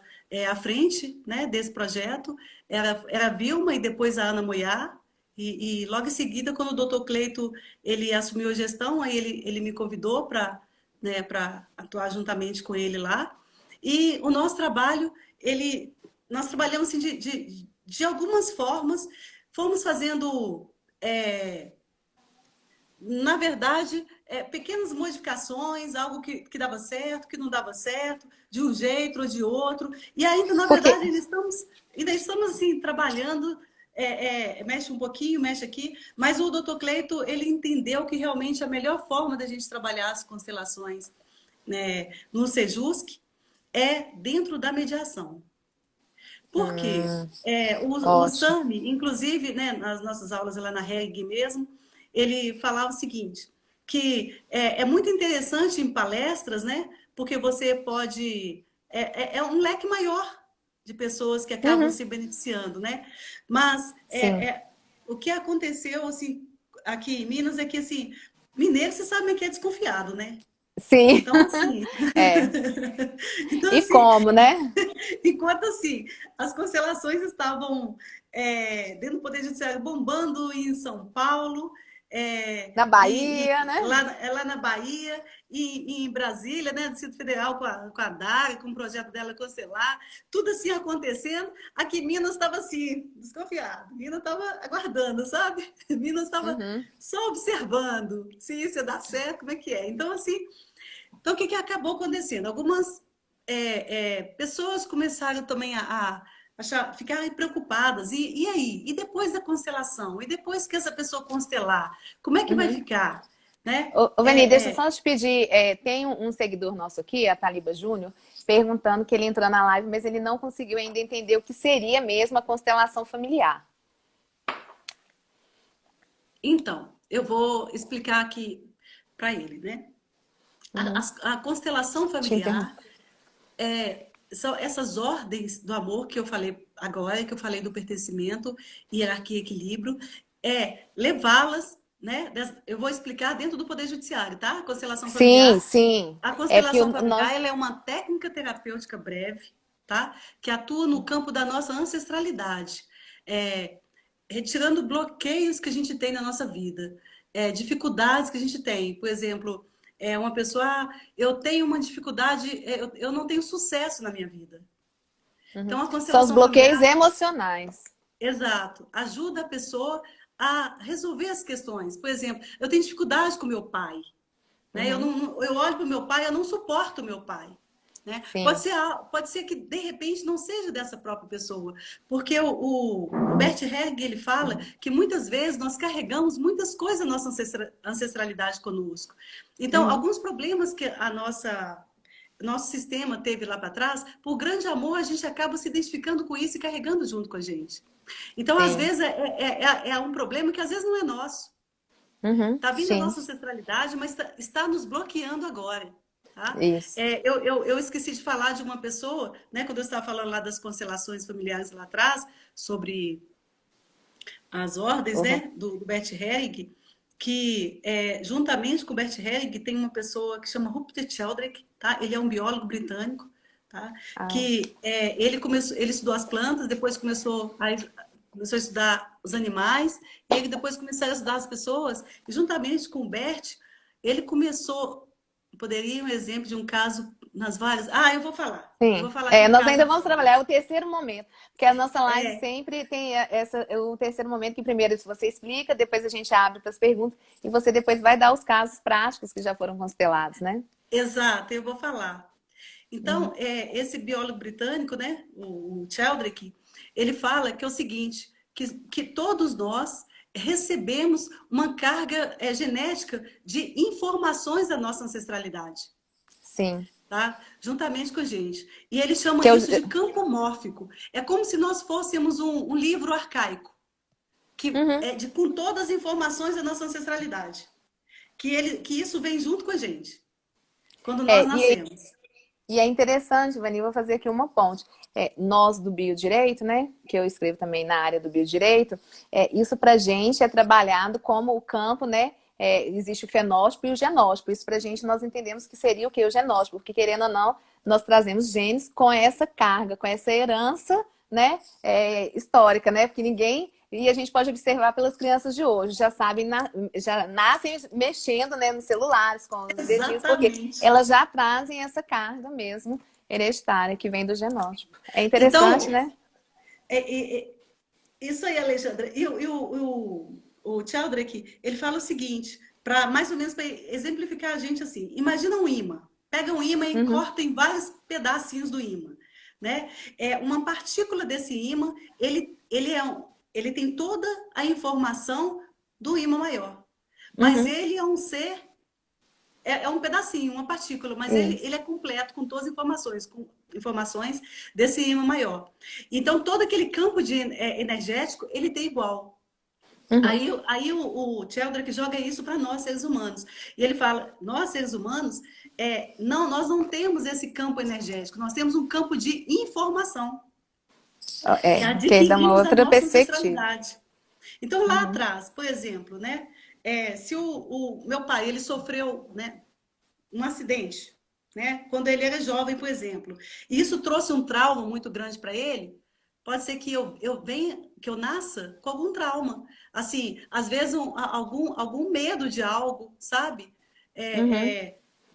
Speaker 2: à frente, né, desse projeto. Era a Vilma e depois a Ana Moiá. E logo em seguida, quando o doutor Cleito ele assumiu a gestão, aí ele me convidou para, né, para atuar juntamente com ele lá. E o nosso trabalho, nós trabalhamos assim, de algumas formas, fomos fazendo, na verdade, pequenas modificações, algo que dava certo, que não dava certo, de um jeito ou de outro. E ainda, na
Speaker 1: Porque,
Speaker 2: verdade, ainda estamos assim, trabalhando, mexe um pouquinho, mexe aqui, mas o Dr. Cleito, ele entendeu que realmente a melhor forma da gente trabalhar as constelações, né, no Sejusc é dentro da mediação. Por quê? O
Speaker 1: ótimo.
Speaker 2: Sami, inclusive, né, nas nossas aulas lá na REG mesmo, ele falava o seguinte, que é muito interessante em palestras, né? Porque você pode... É um leque maior de pessoas que acabam
Speaker 1: Uhum,
Speaker 2: se beneficiando, né? Mas
Speaker 1: sim,
Speaker 2: o que aconteceu, assim, aqui em Minas é que, assim, mineiro, você sabe que é desconfiado, né?
Speaker 1: sim,
Speaker 2: Então, assim...
Speaker 1: é.
Speaker 2: Então,
Speaker 1: E
Speaker 2: assim,
Speaker 1: como, né?
Speaker 2: enquanto assim, as constelações estavam dentro do Poder Judiciário bombando em São Paulo,
Speaker 1: Na Bahia, né?
Speaker 2: lá na Bahia, e em Brasília, né, Distrito Federal com a DAG, com o projeto dela Constelar, tudo assim acontecendo. Aqui em Minas estava assim, desconfiado. Minas estava aguardando, sabe? Minas estava
Speaker 1: Uhum,
Speaker 2: só observando se isso ia dar certo, como é que é. Então, assim, então, o que acabou acontecendo? Algumas pessoas começaram também a achar, ficar preocupadas. E aí? E depois da constelação? E depois que essa pessoa constelar? Como é que vai
Speaker 1: uhum.
Speaker 2: ficar? Né?
Speaker 1: Ô, Vani, deixa eu só te pedir, tem um seguidor nosso aqui, a Taliba Júnior, perguntando que ele entrou na live, mas ele não conseguiu ainda entender o que seria mesmo a constelação familiar.
Speaker 2: Então, eu vou explicar aqui para ele, né?
Speaker 1: Uhum.
Speaker 2: A constelação
Speaker 1: Te
Speaker 2: familiar
Speaker 1: interrompo.
Speaker 2: são essas ordens do amor que eu falei agora, que eu falei do pertencimento, hierarquia e equilíbrio, levá-las, né? Eu vou explicar dentro do Poder Judiciário, tá? A constelação
Speaker 1: Sim,
Speaker 2: familiar.
Speaker 1: sim.
Speaker 2: A
Speaker 1: É porque
Speaker 2: constelação
Speaker 1: nós.
Speaker 2: familiar ela é uma técnica terapêutica breve, tá? Que atua no campo da nossa ancestralidade, é, retirando bloqueios que a gente tem na nossa vida, dificuldades que a gente tem. Por exemplo, uma pessoa, eu tenho uma dificuldade, eu não tenho sucesso na minha vida.
Speaker 1: Uhum.
Speaker 2: Então, a
Speaker 1: São os
Speaker 2: constelação
Speaker 1: bloqueios
Speaker 2: familiar,
Speaker 1: emocionais.
Speaker 2: exato, ajuda a pessoa a resolver as questões. Por exemplo, eu tenho dificuldade com meu pai, né?
Speaker 1: Uhum.
Speaker 2: Eu olho para o meu pai, eu não suporto o meu pai. Né?
Speaker 1: Sim.
Speaker 2: Pode ser que de repente não seja dessa própria pessoa, porque o Bert Helling, ele fala que muitas vezes nós carregamos muitas coisas da nossa ancestralidade conosco. Então,
Speaker 1: Uhum.
Speaker 2: alguns problemas que nosso sistema teve lá para trás, por grande amor, a gente acaba se identificando com isso e carregando junto com a gente. Então, às
Speaker 1: Sim.
Speaker 2: vezes, é um problema que às vezes não é nosso.
Speaker 1: Uhum.
Speaker 2: Está vindo da
Speaker 1: Sim.
Speaker 2: nossa ancestralidade, mas está nos bloqueando agora. Tá?
Speaker 1: Isso.
Speaker 2: Eu esqueci de falar de uma pessoa, né, quando eu estava falando lá das constelações familiares lá atrás, sobre as ordens,
Speaker 1: Uhum.
Speaker 2: né, do Bert Helling, que juntamente com o Bert Helling tem uma pessoa que chama Rupert Sheldrake, tá? Ele é um biólogo britânico, tá?
Speaker 1: Ah,
Speaker 2: Que ele estudou as plantas, depois começou a estudar os animais, e ele depois começou a estudar as pessoas, e juntamente com o Bert, ele começou, poderia ir um exemplo de um caso nas várias... Ah, eu vou
Speaker 1: sim.
Speaker 2: falar de um
Speaker 1: Nós
Speaker 2: caso
Speaker 1: ainda
Speaker 2: nas
Speaker 1: vamos trabalhar
Speaker 2: várias.
Speaker 1: o terceiro momento, porque a nossa live
Speaker 2: É,
Speaker 1: sempre tem o terceiro momento, que primeiro você explica, depois a gente abre para as perguntas, e você depois vai dar os casos práticos que já foram constelados, né?
Speaker 2: exato, eu vou falar.
Speaker 1: Uhum.
Speaker 2: Então, esse biólogo britânico, né, o Sheldrake, ele fala que é o seguinte, que todos nós recebemos uma carga genética de informações da nossa ancestralidade,
Speaker 1: Sim.
Speaker 2: tá? Juntamente com a gente. E ele chama
Speaker 1: Que eu,
Speaker 2: isso de campo mórfico. É como se nós fôssemos um livro arcaico,
Speaker 1: uhum.
Speaker 2: com todas as informações da nossa ancestralidade. Que isso vem junto com a gente, quando nós
Speaker 1: É, e
Speaker 2: nascemos.
Speaker 1: E é interessante, Vani, vou fazer aqui uma ponte. Nós do biodireito, né, que eu escrevo também na área do biodireito, isso para a gente é trabalhado como o campo, né, existe o fenótipo e o genótipo. Isso para a gente nós entendemos que seria o que? O genótipo, porque querendo ou não, nós trazemos genes com essa carga, com essa herança, né, histórica, né, porque ninguém E a gente pode observar pelas crianças de hoje, já sabem, já nascem mexendo, né, nos celulares, com os dedinhos, porque
Speaker 2: Exatamente.
Speaker 1: elas já trazem essa carga mesmo hereditária que vem do genótipo. É interessante,
Speaker 2: Então,
Speaker 1: né?
Speaker 2: é, isso aí, Alexandra. O Sheldrake, ele fala o seguinte, para mais ou menos para exemplificar a gente assim. Imagina um ímã. Pega um ímã e
Speaker 1: Uhum,
Speaker 2: corta em vários pedacinhos do ímã, né? Uma partícula desse ímã, ele tem toda a informação do ímã maior. Mas
Speaker 1: uhum,
Speaker 2: ele é um ser um pedacinho, uma partícula, mas
Speaker 1: isso.
Speaker 2: ele é completo com todas as informações, com informações desse ímã maior. Então, todo aquele campo energético, ele tem igual.
Speaker 1: Uhum,
Speaker 2: Aí o Sheldrake joga isso para nós, seres humanos. E ele fala, nós, seres humanos, não, nós não temos esse campo energético, nós temos um campo de informação, que
Speaker 1: que aí dá uma
Speaker 2: adquirimos da
Speaker 1: outra
Speaker 2: nossa
Speaker 1: perspectiva.
Speaker 2: ancestralidade. Então, lá
Speaker 1: Uhum,
Speaker 2: atrás, por exemplo, né, se o meu pai ele sofreu, né, um acidente, né? Quando ele era jovem, por exemplo. E isso trouxe um trauma muito grande para ele. Pode ser que eu venha, que eu nasça com algum trauma. Assim, às vezes algum medo de algo, sabe?
Speaker 1: uhum,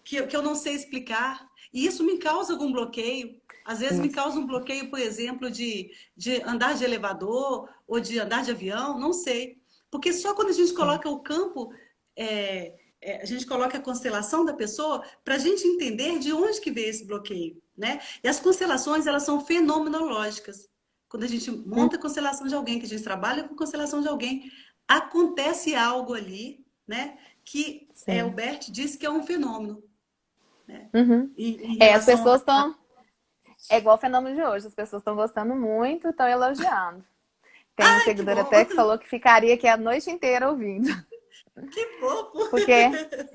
Speaker 2: Que eu não sei explicar. E isso me causa algum bloqueio. Às vezes me
Speaker 1: isso.
Speaker 2: causa um bloqueio, por exemplo, de andar de elevador ou de andar de avião, não sei. Porque só quando a gente
Speaker 1: Sim.
Speaker 2: coloca o campo a gente coloca a constelação da pessoa para a gente entender de onde que veio esse bloqueio, né? E as constelações, elas são fenomenológicas. Quando a gente
Speaker 1: Uhum,
Speaker 2: monta a constelação de alguém, que a gente trabalha com a constelação de alguém, acontece algo ali, né? Que o
Speaker 1: sim.
Speaker 2: Bert disse que é um fenômeno, né?
Speaker 1: Uhum.
Speaker 2: Em
Speaker 1: As
Speaker 2: relação
Speaker 1: pessoas estão. É igual o fenômeno de hoje, as pessoas estão gostando muito, estão elogiando. Tem um
Speaker 2: Ai, que
Speaker 1: seguidor
Speaker 2: bom!
Speaker 1: até que falou que ficaria aqui a noite inteira ouvindo.
Speaker 2: Que fofo!
Speaker 1: Porque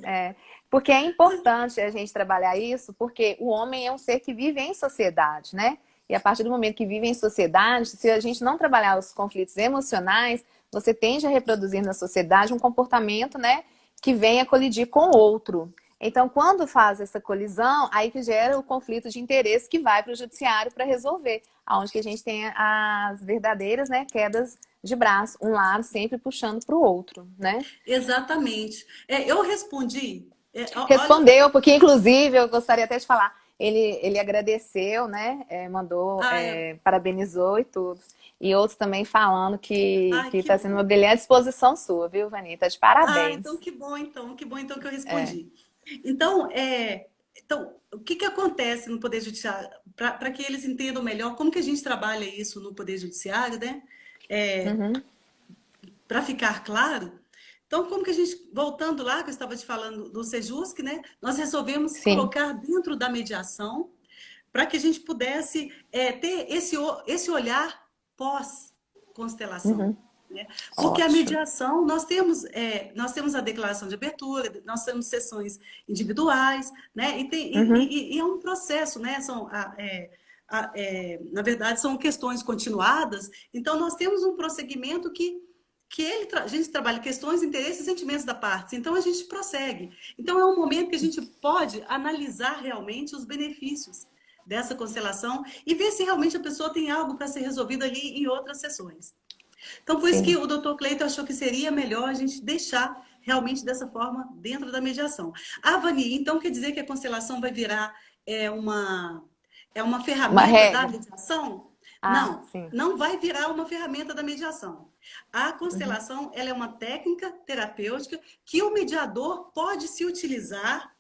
Speaker 1: é, porque é importante a gente trabalhar isso, porque o homem é um ser que vive em sociedade, né? E a partir do momento que vive em sociedade, se a gente não trabalhar os conflitos emocionais, você tende a reproduzir na sociedade um comportamento, né, que venha colidir com o outro. Então, quando faz essa colisão, aí que gera o conflito de interesse que vai para o judiciário para resolver, aonde que a gente tem as verdadeiras, né, quedas de braço, um lado sempre puxando para o outro, né?
Speaker 2: Exatamente. Eu respondi. Olha.
Speaker 1: Respondeu, porque inclusive eu gostaria até de falar, ele agradeceu, né? Mandou,
Speaker 2: Ai,
Speaker 1: parabenizou e tudo. E outros também falando que
Speaker 2: ai, que
Speaker 1: está sendo uma
Speaker 2: bom.
Speaker 1: brilhante exposição sua, viu, Vanita? De
Speaker 2: Ah,
Speaker 1: parabéns.
Speaker 2: então que bom, então. Que bom, então, que eu
Speaker 1: É.
Speaker 2: respondi. Então, o que que acontece no Poder Judiciário? Para que eles entendam melhor como que a gente trabalha isso no Poder Judiciário, né?
Speaker 1: Uhum.
Speaker 2: Para ficar claro. Então, como que a gente, voltando lá, que eu estava te falando do Sejusc, né? Nós resolvemos
Speaker 1: Sim.
Speaker 2: colocar dentro da mediação para que a gente pudesse ter esse olhar pós-constelação.
Speaker 1: Uhum.
Speaker 2: Né? Porque a
Speaker 1: Ótimo.
Speaker 2: mediação, nós temos a declaração de abertura, nós temos sessões individuais, né?
Speaker 1: Uhum.
Speaker 2: E é um processo, né? Na verdade, são questões continuadas, então nós temos um prosseguimento a gente trabalha questões, interesses e sentimentos da parte, então a gente prossegue. Então é um momento que a gente pode analisar realmente os benefícios dessa constelação e ver se realmente a pessoa tem algo para ser resolvido ali em outras sessões. Então, por isso que
Speaker 1: Sim.
Speaker 2: o Dr. Cleiton achou que seria melhor a gente deixar realmente dessa forma dentro da mediação. Ah, Vani, então quer dizer que a constelação vai virar é, uma, uma
Speaker 1: Uma
Speaker 2: ferramenta da
Speaker 1: regra.
Speaker 2: mediação?
Speaker 1: Ah,
Speaker 2: Não,
Speaker 1: sim.
Speaker 2: não vai virar uma ferramenta da mediação. A
Speaker 1: Uhum.
Speaker 2: constelação ela é uma técnica terapêutica que o mediador pode se utilizar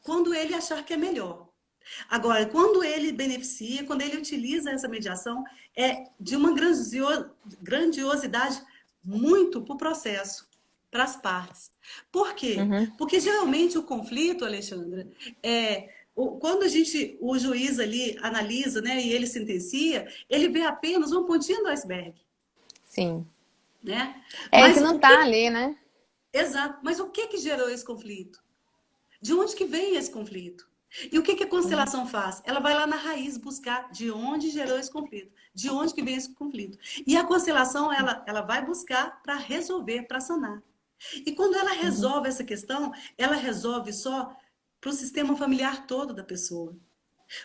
Speaker 2: quando ele achar que é melhor. Agora, quando ele beneficia, quando ele utiliza essa mediação, é de uma grandiosidade muito para o processo, para as partes. Por quê?
Speaker 1: Uhum.
Speaker 2: Porque geralmente o conflito, Alexandra, quando o juiz ali analisa, né, e ele sentencia, ele vê apenas um pontinho do iceberg,
Speaker 1: Sim.
Speaker 2: né?
Speaker 1: É que
Speaker 2: Mas
Speaker 1: não
Speaker 2: o
Speaker 1: tá
Speaker 2: que,
Speaker 1: ali, né?
Speaker 2: exato, mas o que gerou esse conflito? De onde que vem esse conflito? E o que que a
Speaker 1: Uhum.
Speaker 2: constelação faz? Ela vai lá na raiz buscar de onde gerou esse conflito, de onde que vem esse conflito. E a constelação, ela vai buscar para resolver, para sanar. E quando ela
Speaker 1: Uhum.
Speaker 2: resolve essa questão, ela resolve só para o sistema familiar todo da pessoa.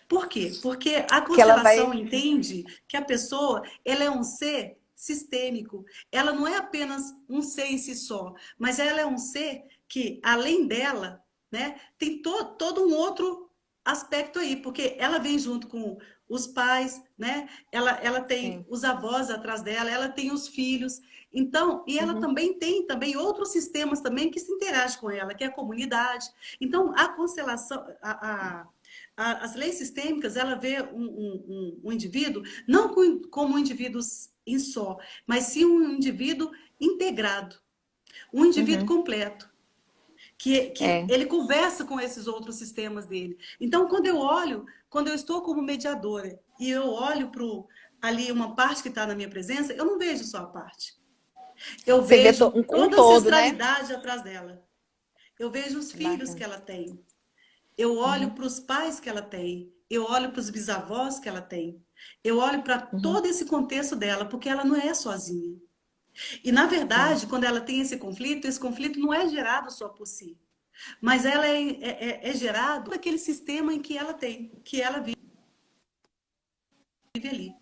Speaker 2: Por quê? Porque a
Speaker 1: Que ela
Speaker 2: constelação
Speaker 1: vai.
Speaker 2: entende que a pessoa ela é um ser sistêmico. Ela não é apenas um ser em si só, mas ela é um ser que, além dela, né, tem todo um outro aspecto aí, porque ela vem junto com os pais, né? Ela tem
Speaker 1: Sim.
Speaker 2: os avós atrás dela, ela tem os filhos. Então, e ela
Speaker 1: Uhum.
Speaker 2: também tem também outros sistemas também que se interagem com ela, que é a comunidade. Então, a constelação, as leis sistêmicas, ela vê um indivíduo não como um indivíduo em só, mas sim um indivíduo integrado, um indivíduo
Speaker 1: Uhum.
Speaker 2: completo que
Speaker 1: É.
Speaker 2: ele conversa com esses outros sistemas dele. Então, quando eu estou como mediadora e eu olho para ali uma parte que está na minha presença, eu não vejo só a parte. Eu
Speaker 1: Você vê
Speaker 2: vejo
Speaker 1: um
Speaker 2: toda a
Speaker 1: todo, né?
Speaker 2: ancestralidade atrás dela. Eu vejo os
Speaker 1: Que
Speaker 2: filhos que
Speaker 1: bacana.
Speaker 2: ela tem. Eu olho
Speaker 1: Uhum.
Speaker 2: para os pais que ela tem. Eu olho para os bisavós que ela tem. Eu olho para
Speaker 1: Uhum.
Speaker 2: todo esse contexto dela, porque ela não é sozinha. E, na
Speaker 1: Sim.
Speaker 2: verdade, quando ela tem esse conflito não é gerado só por si. Mas ela é gerado daquele sistema em que ela tem, que ela vive ali.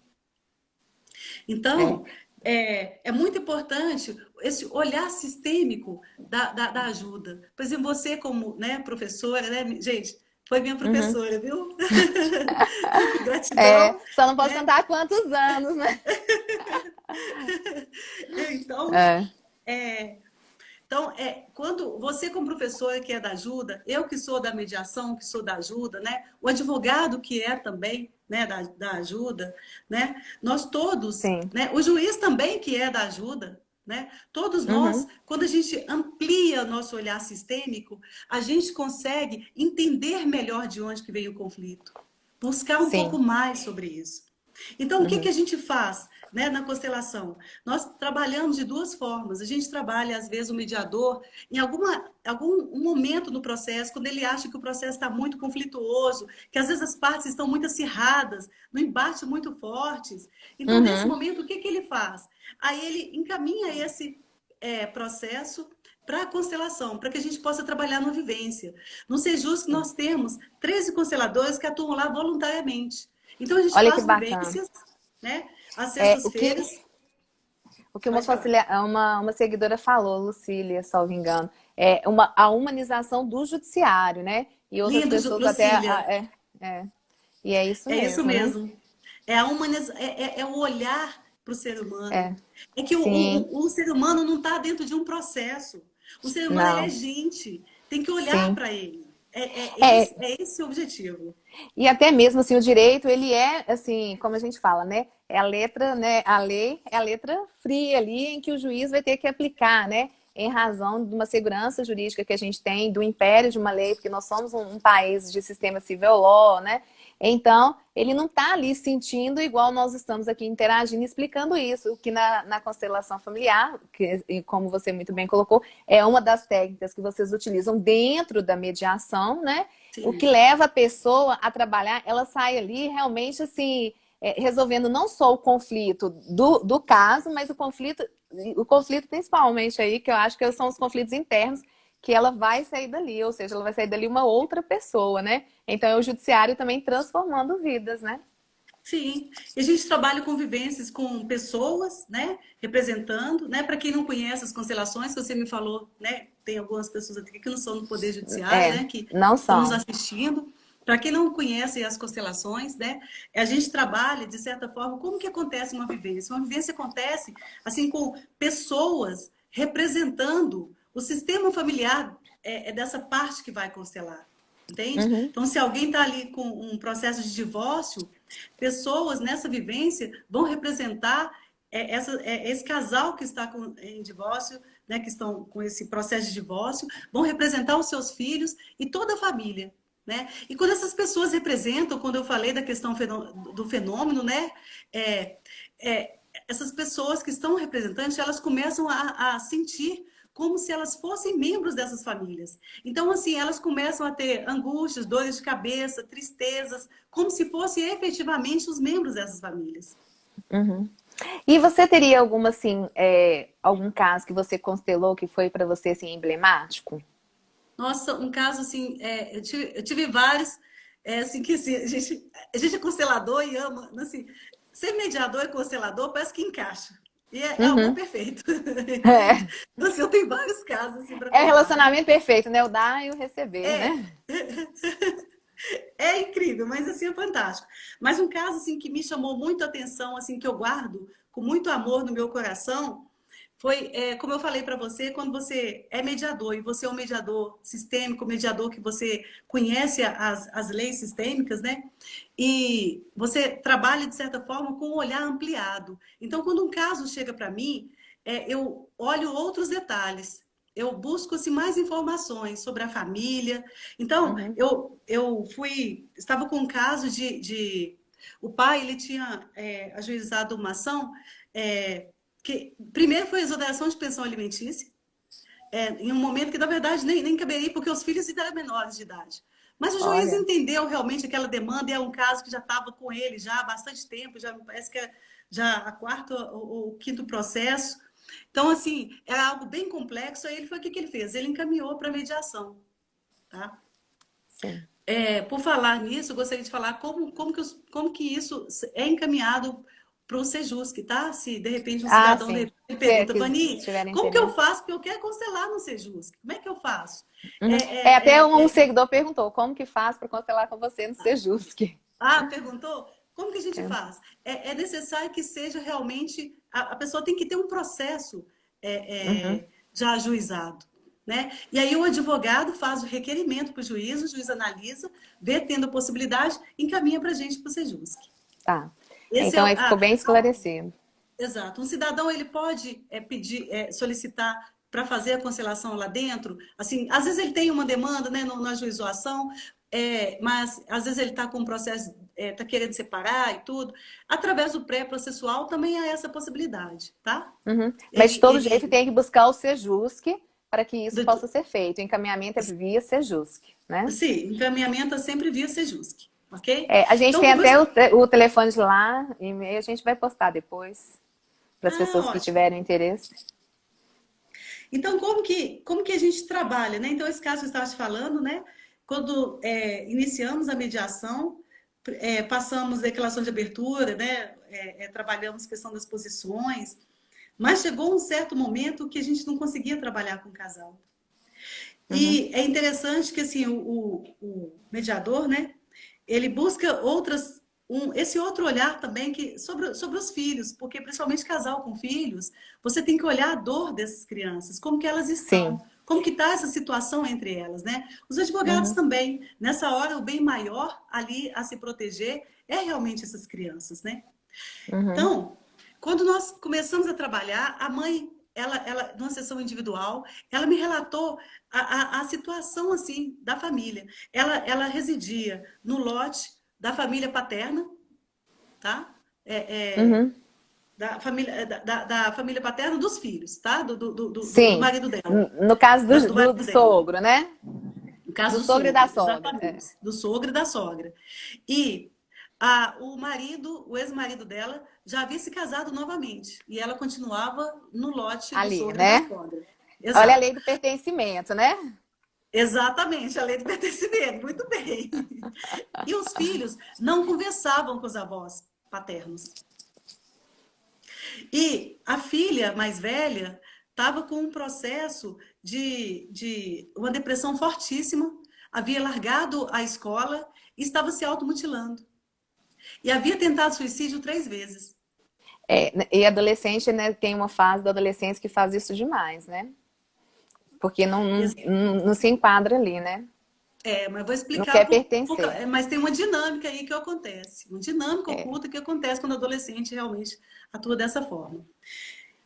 Speaker 2: Então,
Speaker 1: É.
Speaker 2: é muito importante esse olhar sistêmico da ajuda. Por exemplo, você como, né, professora, né, gente, foi minha
Speaker 1: Uhum.
Speaker 2: professora, viu? Com
Speaker 1: É.
Speaker 2: gratidão,
Speaker 1: Só não posso
Speaker 2: né?
Speaker 1: contar há quantos anos, né?
Speaker 2: Então,
Speaker 1: É.
Speaker 2: é, Então, quando você como professora que é da ajuda, eu que sou da mediação, que sou da ajuda, né? O advogado que é também, né, da ajuda, né? Nós todos,
Speaker 1: Sim.
Speaker 2: né? O juiz também que é da ajuda, né? Todos nós,
Speaker 1: Uhum.
Speaker 2: quando a gente amplia nosso olhar sistêmico, a gente consegue entender melhor de onde que veio o conflito, buscar um pouco
Speaker 1: Sim.
Speaker 2: mais sobre isso. Então, o que que
Speaker 1: Uhum.
Speaker 2: a gente faz, né, na constelação? Nós trabalhamos de duas formas. A gente trabalha, às vezes, o mediador em algum momento do processo, quando ele acha que o processo está muito conflituoso, que às vezes as partes estão muito acirradas, no embate muito fortes. Então, nesse
Speaker 1: Uhum.
Speaker 2: momento, o que que ele faz? Aí ele encaminha esse processo para a constelação, para que a gente possa trabalhar na vivência. No Sejus,
Speaker 1: Sim.
Speaker 2: nós temos 13 consteladores que atuam lá voluntariamente. Então, a gente
Speaker 1: Olha que
Speaker 2: faz
Speaker 1: bacana.
Speaker 2: vivências, né? Às
Speaker 1: É, o que,
Speaker 2: sextas-feiras.
Speaker 1: o que
Speaker 2: Pode falar.
Speaker 1: uma seguidora falou, Lucília, salvo engano, a humanização do judiciário, né? E outras
Speaker 2: Lindo,
Speaker 1: pessoas até.
Speaker 2: Lucília.
Speaker 1: É. E é isso
Speaker 2: É isso
Speaker 1: mesmo, né?
Speaker 2: mesmo. É o olhar para o ser humano.
Speaker 1: É.
Speaker 2: É que
Speaker 1: Sim.
Speaker 2: o ser humano não está dentro de um processo. O ser humano ele é
Speaker 1: Não.
Speaker 2: gente. Tem que olhar
Speaker 1: Sim.
Speaker 2: para ele.
Speaker 1: É,
Speaker 2: É esse o objetivo.
Speaker 1: e até mesmo assim, o direito, ele é assim, como a gente fala, né? É a letra, né? A lei é a letra fria ali em que o juiz vai ter que aplicar, né? Em razão de uma segurança jurídica que a gente tem, do império de uma lei, porque nós somos um país de sistema civil law, né? Então, ele não está ali sentindo igual nós estamos aqui interagindo e explicando isso, o que na constelação familiar, que, como você muito bem colocou, é uma das técnicas que vocês utilizam dentro da mediação, né? O que
Speaker 2: Sim,
Speaker 1: leva a pessoa a trabalhar, ela sai ali realmente assim, resolvendo não só o conflito do caso, mas o conflito principalmente aí, que eu acho que são os conflitos internos, que ela vai sair dali, ou seja, ela vai sair dali uma outra pessoa, né? Então é o judiciário também transformando vidas, né?
Speaker 2: sim. E a gente trabalha com vivências com pessoas, né? Representando, né? Para quem não conhece as constelações, que você me falou, né? Tem algumas pessoas aqui que não são do Poder Judiciário,
Speaker 1: É,
Speaker 2: né? Que
Speaker 1: não
Speaker 2: estão nos
Speaker 1: são.
Speaker 2: assistindo. Para quem não conhece as constelações, né? A gente trabalha, de certa forma, como que acontece uma vivência? Uma vivência acontece, assim, com pessoas representando o sistema familiar dessa parte que vai constelar. Entende?
Speaker 1: Uhum,
Speaker 2: Então, se alguém está ali com um processo de divórcio, pessoas nessa vivência vão representar esse casal que está em divórcio, né, que estão com esse processo de divórcio, vão representar os seus filhos e toda a família. Né? E quando essas pessoas representam, quando eu falei da questão do fenômeno, né, é, essas pessoas que estão representantes, elas começam a sentir como se elas fossem membros dessas famílias. Então, assim, elas começam a ter angústias, dores de cabeça, tristezas, como se fossem efetivamente os membros dessas famílias.
Speaker 1: uhum. E você teria alguma assim, algum caso que você constelou que foi para você assim emblemático?
Speaker 2: Nossa, um caso assim, eu tive vários, assim, que assim, a gente é constelador e ama, assim, ser mediador e constelador parece que encaixa. E é amor
Speaker 1: Uhum.
Speaker 2: perfeito.
Speaker 1: É.
Speaker 2: Então, assim, eu tenho vários casos assim, para
Speaker 1: É
Speaker 2: contar, né?
Speaker 1: relacionamento perfeito, né? O dar e o receber,
Speaker 2: É,
Speaker 1: né?
Speaker 2: é incrível, mas assim é fantástico. Mas um caso assim que me chamou muito a atenção, assim que eu guardo com muito amor no meu coração, foi, como eu falei para você, quando você é mediador e você é um mediador sistêmico, mediador que você conhece as leis sistêmicas, né? E você trabalha de certa forma com um olhar ampliado. Então, quando um caso chega para mim, eu olho outros detalhes. Eu busco assim, mais informações sobre a família. Então,
Speaker 1: Uhum.
Speaker 2: estava com um caso o pai ele tinha ajuizado uma ação que primeiro foi a exoneração de pensão alimentícia, em um momento que, na verdade, nem caberia, porque os filhos ainda eram menores de idade. Mas o juiz
Speaker 1: Olha.
Speaker 2: entendeu realmente aquela demanda, e é um caso que já estava com ele já há bastante tempo, já parece que é já a quarta ou o quinto processo. Então, assim, era algo bem complexo, aí ele foi o que ele fez? Ele encaminhou para a mediação, tá?
Speaker 1: Sim.
Speaker 2: Por falar nisso, eu gostaria de falar como que isso é encaminhado para o Sejusc, tá? Se de repente um
Speaker 1: Ah,
Speaker 2: cidadão de
Speaker 1: sim.
Speaker 2: repente
Speaker 1: Se
Speaker 2: pergunta, Vani,
Speaker 1: tiver
Speaker 2: como que eu
Speaker 1: interesse.
Speaker 2: faço? Porque eu quero constelar no Sejusc. Como é que eu faço?
Speaker 1: Uhum. Até um seguidor perguntou como que faz para constelar com você no Sejusc.
Speaker 2: Perguntou? Como que a gente faz? É necessário que seja realmente. A pessoa tem que ter um processo
Speaker 1: Uhum.
Speaker 2: já ajuizado. Né? E aí o advogado faz o requerimento para o juiz analisa, vê tendo a possibilidade, encaminha para a gente para o Sejusc.
Speaker 1: Tá.
Speaker 2: Esse é
Speaker 1: Então
Speaker 2: o.
Speaker 1: aí ficou bem esclarecido.
Speaker 2: Exato. Um cidadão ele pode pedir, solicitar para fazer a conciliação lá dentro. Assim, às vezes ele tem uma demanda, né, na ajuização, mas às vezes ele está com um processo, está querendo separar e tudo. Através do pré-processual também há essa possibilidade, tá?
Speaker 1: Uhum. Mas de
Speaker 2: Ele,
Speaker 1: todo jeito
Speaker 2: ele
Speaker 1: tem que buscar o Sejusc para que isso
Speaker 2: do-
Speaker 1: possa ser feito. O encaminhamento é via Sejusc, né?
Speaker 2: sim, encaminhamento é sempre via Sejusc, ok?
Speaker 1: A gente
Speaker 2: Então,
Speaker 1: tem
Speaker 2: como
Speaker 1: até o telefone de lá, e a gente vai postar depois para as pessoas que
Speaker 2: ótimo.
Speaker 1: tiverem interesse.
Speaker 2: Então, como que a gente trabalha, né? Então, esse caso que eu estava te falando, né? Quando iniciamos a mediação, passamos declaração de abertura, né? Trabalhamos questão das posições, mas chegou um certo momento que a gente não conseguia trabalhar com o casal.
Speaker 1: Uhum.
Speaker 2: E é interessante que assim, o mediador, né? Ele busca esse outro olhar também sobre os filhos, porque principalmente casal com filhos, você tem que olhar a dor dessas crianças, como que elas
Speaker 1: Sim.
Speaker 2: estão, como que está essa situação entre elas, né? Os advogados
Speaker 1: Uhum.
Speaker 2: também, nessa hora, o bem maior ali a se proteger é realmente essas crianças, né?
Speaker 1: Uhum.
Speaker 2: Então, quando nós começamos a trabalhar, a mãe, numa sessão individual, ela me relatou a situação assim da família. Ela residia no lote da família paterna, tá?
Speaker 1: Uhum.
Speaker 2: Da família paterna dos filhos, tá? Do
Speaker 1: Sim.
Speaker 2: marido dela,
Speaker 1: No caso
Speaker 2: do
Speaker 1: do
Speaker 2: marido dela.
Speaker 1: sogro, né?
Speaker 2: No caso
Speaker 1: Do
Speaker 2: do
Speaker 1: sogro e da
Speaker 2: sogro,
Speaker 1: sogra. É.
Speaker 2: exatamente. Do sogro e da sogra. E o marido, o ex-marido dela, já havia se casado novamente. E ela continuava no lote do
Speaker 1: Ali,
Speaker 2: sogro e da
Speaker 1: né?
Speaker 2: sogra.
Speaker 1: Olha a
Speaker 2: Exato.
Speaker 1: lei do pertencimento, né?
Speaker 2: Exatamente, a lei do pertencimento. Muito bem. E os filhos não conversavam com os avós paternos. E a filha mais velha estava com um processo de uma depressão fortíssima, havia largado a escola e estava se automutilando. E havia tentado suicídio 3 vezes.
Speaker 1: E adolescente, né, tem uma fase da adolescência que faz isso demais, né? Porque não se enquadra ali, né?
Speaker 2: Mas vou
Speaker 1: Não
Speaker 2: explicar
Speaker 1: quer pertencer.
Speaker 2: mas tem uma dinâmica aí que acontece. Uma dinâmica
Speaker 1: É.
Speaker 2: oculta que acontece quando o adolescente realmente atua dessa forma.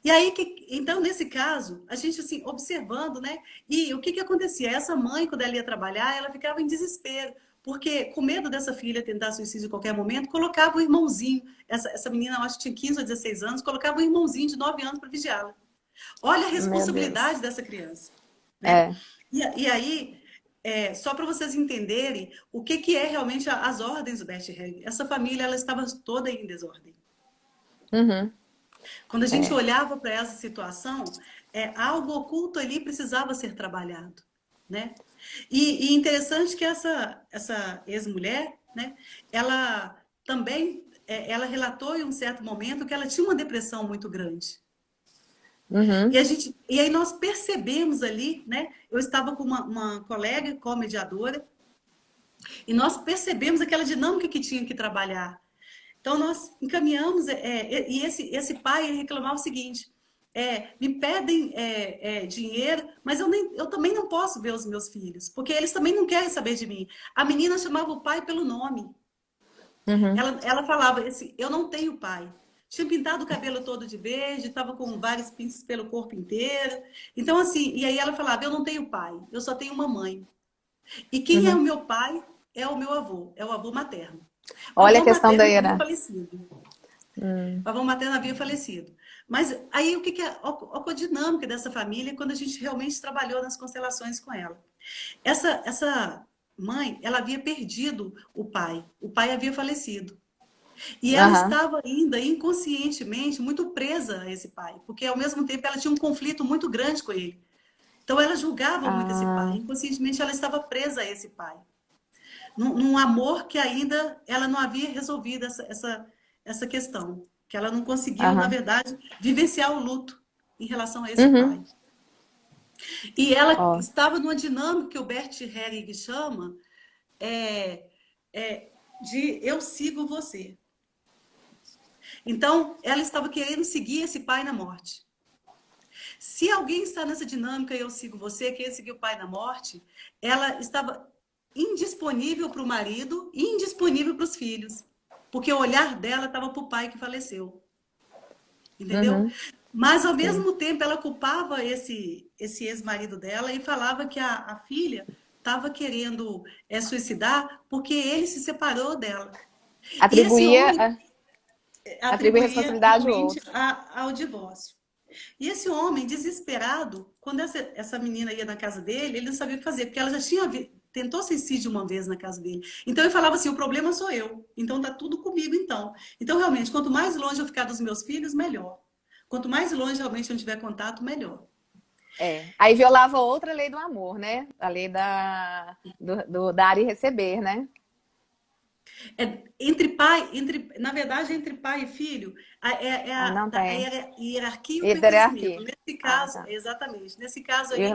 Speaker 2: E aí, então, nesse caso, a gente, assim, observando, né? E o que acontecia? Essa mãe, quando ela ia trabalhar, ela ficava em desespero, porque com medo dessa filha tentar suicídio a qualquer momento, colocava o irmãozinho, essa menina, eu acho que tinha 15 ou 16 anos, colocava um irmãozinho de 9 anos para vigiá-la. Olha a
Speaker 1: Meu Deus.
Speaker 2: responsabilidade dessa criança, né?
Speaker 1: É.
Speaker 2: E aí, só para vocês entenderem o que é realmente as ordens do Bert Helling. Essa família, ela estava toda em desordem.
Speaker 1: Uhum.
Speaker 2: Quando a gente
Speaker 1: É.
Speaker 2: olhava para essa situação, algo oculto ali precisava ser trabalhado, né? E interessante que essa ex-mulher, né? Ela também, ela relatou em um certo momento que ela tinha uma depressão muito grande.
Speaker 1: Uhum.
Speaker 2: E aí nós percebemos ali, né? Eu estava com uma colega, co-mediadora, e nós percebemos aquela dinâmica que tinha que trabalhar. Então, nós encaminhamos, e esse pai reclamava o seguinte, me pedem dinheiro, mas eu também não posso ver os meus filhos, porque eles também não querem saber de mim. A menina chamava o pai pelo nome.
Speaker 1: Uhum.
Speaker 2: Ela falava assim, eu não tenho pai. Tinha pintado o cabelo todo de verde, estava com vários pinços pelo corpo inteiro. Então, assim, e aí ela falava, eu não tenho pai, eu só tenho uma mãe. E quem é o
Speaker 1: Uhum.
Speaker 2: meu pai é o meu avô, é o avô materno. O
Speaker 1: Olha a
Speaker 2: avô
Speaker 1: questão da
Speaker 2: materno havia
Speaker 1: hierarquia.
Speaker 2: falecido. O avô materno havia falecido. Mas aí o que é a dinâmica dessa família quando a gente realmente trabalhou nas constelações com ela? Essa mãe, ela havia perdido o pai. O pai havia falecido. E ela
Speaker 1: Aham.
Speaker 2: estava ainda inconscientemente muito presa a esse pai, porque ao mesmo tempo ela tinha um conflito muito grande com ele. Então ela julgava muito esse pai.
Speaker 1: Ah,
Speaker 2: Inconscientemente ela estava presa a esse pai. Num amor que ainda ela não havia resolvido essa questão. Que ela não conseguiu, na
Speaker 1: aham.
Speaker 2: verdade, vivenciar o luto em relação a esse pai.
Speaker 1: Uhum.
Speaker 2: E ela
Speaker 1: Ó.
Speaker 2: estava numa dinâmica que o Bert Helling chama é, de eu sigo você. Então, ela estava querendo seguir esse pai na morte. Se alguém está nessa dinâmica, eu sigo você, quer seguir o pai na morte, ela estava indisponível para o marido e indisponível para os filhos. Porque o olhar dela estava para o pai que faleceu. Entendeu?
Speaker 1: Uhum.
Speaker 2: Mas, ao
Speaker 1: Sim.
Speaker 2: mesmo tempo, ela culpava esse ex-marido dela e falava que a filha estava querendo suicidar porque ele se separou dela. E esse
Speaker 1: Atribuía,
Speaker 2: homem
Speaker 1: atribuir
Speaker 2: atribuía
Speaker 1: responsabilidade ao
Speaker 2: realmente
Speaker 1: outro.
Speaker 2: ao divórcio. E esse homem, desesperado, quando essa menina ia na casa dele, ele não sabia o que fazer, porque ela já tinha tentou suicídio uma vez na casa dele. Então ele falava assim: o problema sou eu, então tá tudo comigo então. Então realmente, quanto mais longe eu ficar dos meus filhos, melhor. Quanto mais longe realmente eu não tiver contato, melhor.
Speaker 1: É. Aí violava outra lei do amor, né? A lei do dar e receber, né?
Speaker 2: Na verdade, entre pai e filho,
Speaker 1: Ah, não tem.
Speaker 2: a hierarquia e o pertencimento.
Speaker 1: Hierarquia.
Speaker 2: Nesse
Speaker 1: Ah,
Speaker 2: caso,
Speaker 1: tá.
Speaker 2: exatamente. Nesse caso
Speaker 1: E
Speaker 2: aí,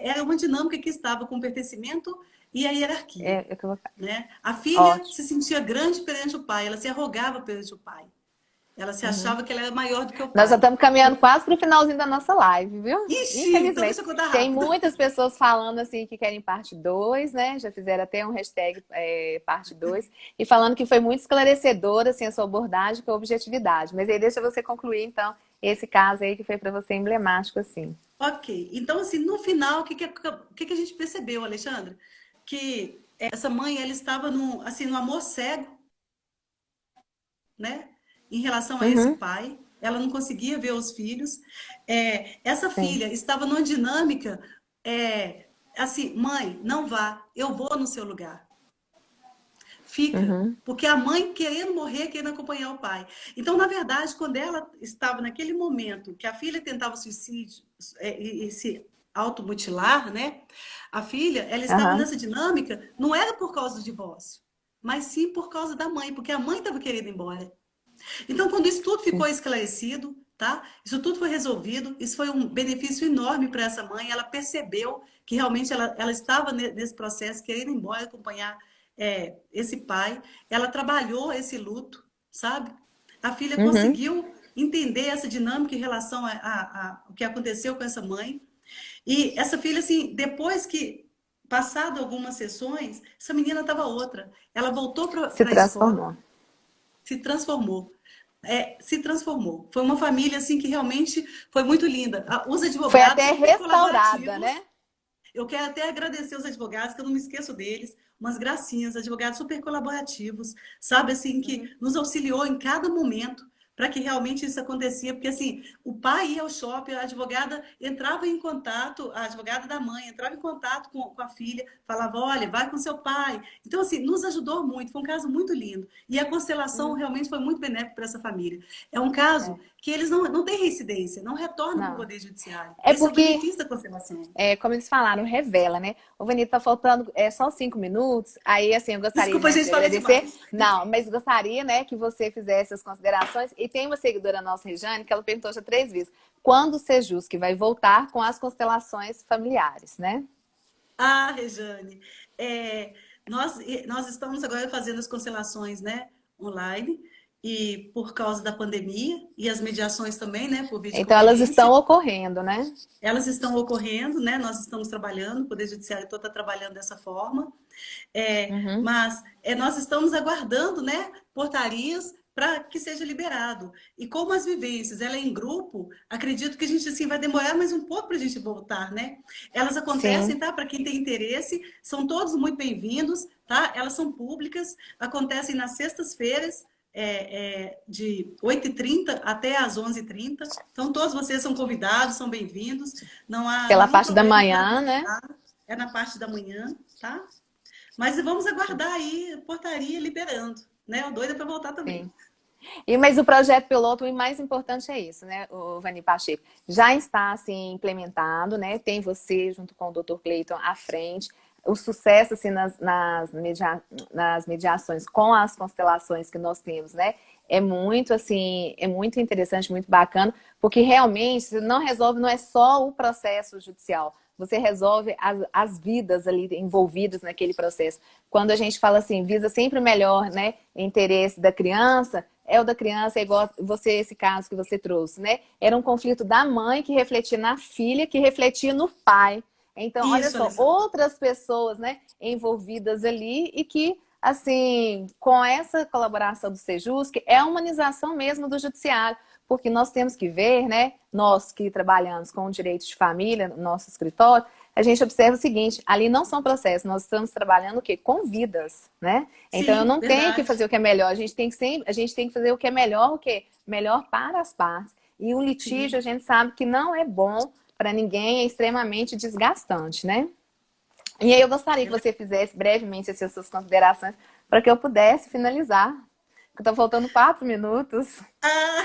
Speaker 2: era uma dinâmica que estava com o pertencimento e a hierarquia.
Speaker 1: equivocado.
Speaker 2: Né? A filha
Speaker 1: Ótimo.
Speaker 2: se sentia grande perante o pai, ela se arrogava perante o pai. Ela se
Speaker 1: Uhum.
Speaker 2: achava que ela era maior do que o
Speaker 1: Nós já
Speaker 2: pai.
Speaker 1: estamos caminhando quase para o finalzinho da nossa live, viu?
Speaker 2: Ixi, então
Speaker 1: Infelizmente.
Speaker 2: deixa eu contar
Speaker 1: Tem
Speaker 2: rápido.
Speaker 1: muitas pessoas falando assim que querem parte 2, né? Já fizeram até um hashtag parte 2 e falando que foi muito esclarecedora assim, a sua abordagem com a objetividade. Mas aí deixa você concluir, então, esse caso aí que foi para você emblemático, assim.
Speaker 2: Ok, então assim, no final, o que a gente percebeu, Alexandre? Que essa mãe, ela estava assim, no amor cego, né? Em relação a esse
Speaker 1: Uhum,
Speaker 2: pai, ela não conseguia ver os filhos. Essa
Speaker 1: sim.
Speaker 2: filha estava numa dinâmica, assim, mãe, não vá, eu vou no seu lugar. Fica.
Speaker 1: Uhum,
Speaker 2: Porque a mãe querendo morrer, querendo acompanhar o pai. Então, na verdade, quando ela estava naquele momento que a filha tentava suicídio e se automutilar, né? A filha, ela estava
Speaker 1: aham,
Speaker 2: nessa dinâmica, não era por causa do divórcio, mas sim por causa da mãe, porque a mãe estava querendo ir embora. Então, quando isso tudo ficou
Speaker 1: sim.
Speaker 2: esclarecido, tá? Isso tudo foi resolvido, isso foi um benefício enorme para essa mãe. Ela percebeu que realmente ela estava nesse processo, querendo ir embora, acompanhar esse pai. Ela trabalhou esse luto, sabe? A filha
Speaker 1: Uhum.
Speaker 2: conseguiu entender essa dinâmica em relação ao que aconteceu com essa mãe. E essa filha, assim, depois que passado algumas sessões, essa menina estava outra. Ela voltou
Speaker 1: Se
Speaker 2: para a escola,
Speaker 1: transformou.
Speaker 2: se transformou. Se transformou. Foi uma família assim que realmente foi muito linda. Os
Speaker 1: Foi
Speaker 2: advogados
Speaker 1: até
Speaker 2: super
Speaker 1: restaurada,
Speaker 2: colaborativos.
Speaker 1: né?
Speaker 2: Eu quero até agradecer os advogados, que eu não me esqueço deles, umas gracinhas, advogados super colaborativos, sabe, assim,
Speaker 1: Uhum.
Speaker 2: que nos auxiliou em cada momento para que realmente isso acontecia, porque assim, o pai ia ao shopping, a advogada entrava em contato, a advogada da mãe entrava em contato com a filha, falava, olha, vai com seu pai. Então, assim, nos ajudou muito, foi um caso muito lindo. E a constelação
Speaker 1: Uhum.
Speaker 2: realmente foi muito benéfica para essa família. É um caso
Speaker 1: É.
Speaker 2: que eles não têm reincidência, não retornam para o
Speaker 1: Não.
Speaker 2: Poder Judiciário.
Speaker 1: É
Speaker 2: Esse é o
Speaker 1: porque
Speaker 2: benefício da constelação.
Speaker 1: como eles falaram, revela, né? Ô, Vanita, tá faltando só 5 minutos. Aí, assim, eu gostaria,
Speaker 2: Desculpa,
Speaker 1: né, de
Speaker 2: gente, falei
Speaker 1: agradecer.
Speaker 2: demais.
Speaker 1: Não, mas gostaria, né, que você fizesse as considerações E tem uma seguidora nossa, Regiane, que ela perguntou já 3 vezes, quando o Sejusc vai voltar com as constelações familiares, né?
Speaker 2: Ah, Rejane, nós estamos agora fazendo as constelações, né, online, e por causa da pandemia, e as mediações também, né, por
Speaker 1: Então elas
Speaker 2: videoconferência,
Speaker 1: estão ocorrendo, né?
Speaker 2: elas estão ocorrendo, né, nós estamos trabalhando, o Poder Judiciário todo está trabalhando dessa forma,
Speaker 1: Uhum.
Speaker 2: mas nós estamos aguardando, né, portarias para que seja liberado. E como as vivências, ela é em grupo, acredito que a gente assim vai demorar mais um pouco para a gente voltar, né? Elas acontecem,
Speaker 1: Sim.
Speaker 2: tá? Para quem tem interesse, são todos muito bem-vindos, tá? Elas são públicas, acontecem nas sextas-feiras, de 8h30 até às 11h30. Então, todos vocês são convidados, são bem-vindos. Não há
Speaker 1: Pela
Speaker 2: nenhum
Speaker 1: parte da
Speaker 2: problema para
Speaker 1: manhã, né?
Speaker 2: visitar. É na parte da manhã, tá? Mas vamos aguardar aí a portaria liberando, né? Eu doida para voltar também.
Speaker 1: Sim. Mas o projeto piloto, o mais importante é isso, né, o Vani Pacheco? Já está, assim, implementado, né? Tem você, junto com o Dr. Cleiton, à frente. O sucesso, assim, nas mediações com as constelações que nós temos, né? É muito, assim, é muito interessante, muito bacana, porque realmente não resolve, não é só o processo judicial, você resolve as vidas ali envolvidas naquele processo. Quando a gente fala assim, visa sempre o melhor, né, interesse da criança, é o da criança, é igual você, esse caso que você trouxe, né? Era um conflito da mãe que refletia na filha, que refletia no pai. Então, olha
Speaker 2: Isso,
Speaker 1: só,
Speaker 2: Alessandra.
Speaker 1: outras pessoas, né, envolvidas ali e que, assim, com essa colaboração do Sejusc, é a humanização mesmo do judiciário, porque nós temos que ver, né, nós que trabalhamos com o direito de família, no nosso escritório, a gente observa o seguinte, ali não são processos, nós estamos trabalhando o quê? Com vidas, né? Então eu
Speaker 2: Sim,
Speaker 1: não tenho que
Speaker 2: verdade.
Speaker 1: fazer o que é melhor, a gente tem que fazer o que é melhor, o quê? Melhor para as partes. E o litígio
Speaker 2: Sim.
Speaker 1: a gente sabe que não é bom para ninguém, é extremamente desgastante, né? E aí eu gostaria que você fizesse brevemente as suas considerações para que eu pudesse finalizar. Está faltando 4 minutos.
Speaker 2: Ah,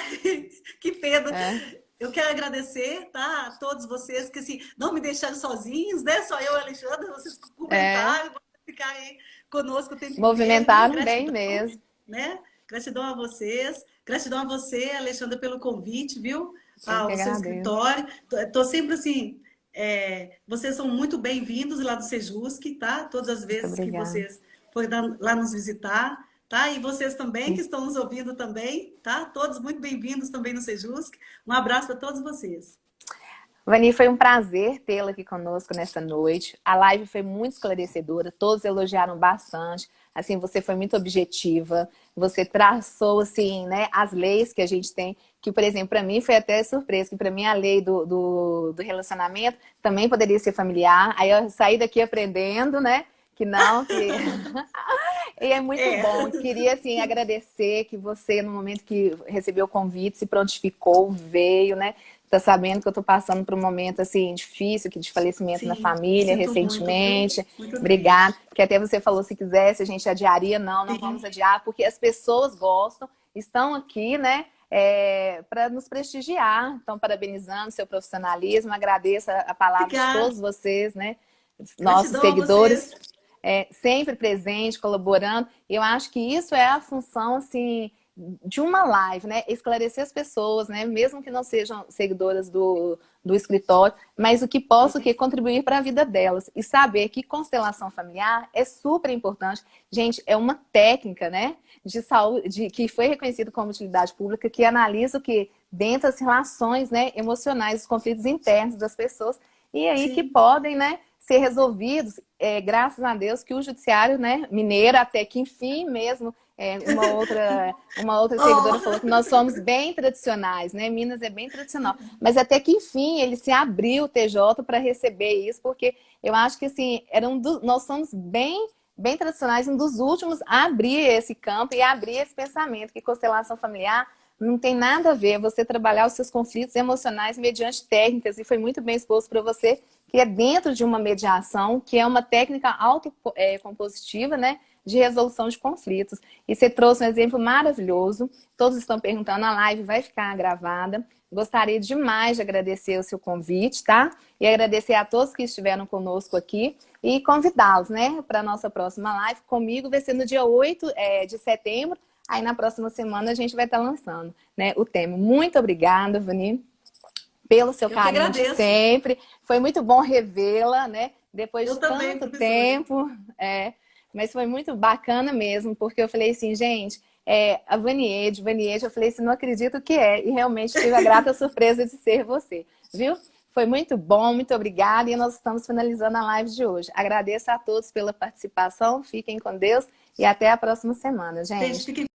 Speaker 2: que pena.
Speaker 1: É,
Speaker 2: Eu quero agradecer, tá, a todos vocês que assim, não me deixaram sozinhos, né? Só eu e a Alexandra, vocês
Speaker 1: é,
Speaker 2: comentaram, vocês ficarem conosco o tempo inteiro, né?
Speaker 1: movimentaram bem
Speaker 2: Gratidão,
Speaker 1: mesmo.
Speaker 2: né? Gratidão a vocês. Gratidão a você, Alexandra, pelo convite, viu?
Speaker 1: Eu que
Speaker 2: Ao seu
Speaker 1: agradeço.
Speaker 2: escritório. Tô sempre assim, vocês são muito bem-vindos lá do Sejusc, tá? Todas as
Speaker 1: Muito
Speaker 2: vezes que
Speaker 1: obrigada.
Speaker 2: vocês forem lá nos visitar, tá? E vocês também que estão nos ouvindo também, tá? Todos muito bem-vindos também no Sejusc. Um abraço para todos vocês.
Speaker 1: Vani, foi um prazer tê-la aqui conosco nessa noite. A live foi muito esclarecedora, todos elogiaram bastante. Assim, você foi muito objetiva, você traçou, assim, né, as leis que a gente tem, que, por exemplo, para mim foi até surpresa, que para mim a lei do relacionamento também poderia ser familiar. Aí eu saí daqui aprendendo, né, que não, que... E é muito
Speaker 2: É,
Speaker 1: bom. Queria, assim, agradecer que você, no momento que recebeu o convite, se prontificou, veio, né? Tá sabendo que eu tô passando por um momento, assim, difícil, que de falecimento na
Speaker 2: sim,
Speaker 1: família,
Speaker 2: sinto muito, viu?
Speaker 1: recentemente.
Speaker 2: Muito
Speaker 1: Obrigada.
Speaker 2: triste.
Speaker 1: Que até você falou, se quisesse, a gente adiaria. Não, não vamos
Speaker 2: Sim,
Speaker 1: adiar, porque as pessoas gostam, estão aqui, né? Para nos prestigiar. Então, parabenizando seu profissionalismo, agradeço a palavra de
Speaker 2: obrigada.
Speaker 1: todos vocês, né? Nossos
Speaker 2: Gratidão a vocês.
Speaker 1: seguidores sempre presente, colaborando. Eu acho que isso é a função, assim, de uma live, né? Esclarecer as pessoas, né? Mesmo que não sejam seguidoras do escritório, mas o que possa que contribuir para a vida delas. E saber que constelação familiar é super importante. Gente, é uma técnica, né? De saúde, que foi reconhecida como utilidade pública, que analisa o que dentro das relações, né, emocionais, os conflitos internos das pessoas, e aí que
Speaker 2: Sim.
Speaker 1: podem, né, ser resolvidos, graças a Deus que o judiciário, né, mineiro, até que enfim mesmo, uma outra seguidora falou que
Speaker 2: Oh,
Speaker 1: nós somos bem tradicionais, né, Minas é bem tradicional, mas até que enfim ele se abriu o TJ para receber isso, porque eu acho que assim, nós somos bem tradicionais, um dos últimos a abrir esse campo e abrir esse pensamento, que constelação familiar não tem nada a ver você trabalhar os seus conflitos emocionais mediante técnicas, e foi muito bem exposto para você, que é dentro de uma mediação, que é uma técnica autocompositiva, né, de resolução de conflitos. E você trouxe um exemplo maravilhoso, todos estão perguntando, a live vai ficar gravada. Gostaria demais de agradecer o seu convite, tá? E agradecer a todos que estiveram conosco aqui e convidá-los, né, para a nossa próxima live. Comigo vai ser no dia 8 de setembro, Aí na próxima semana a gente vai estar lançando, né, o tema. Muito obrigada, Vani, pelo seu carinho de sempre. Foi muito bom revê-la, né? Depois de tanto tempo. Mas foi muito bacana mesmo, porque eu falei assim, gente, a Vaniede, eu falei assim, não acredito que é. E realmente tive a grata surpresa de ser você, viu? Foi muito bom, muito obrigada. E nós estamos finalizando a live de hoje. Agradeço a todos pela participação, fiquem com Deus e até a próxima semana, gente.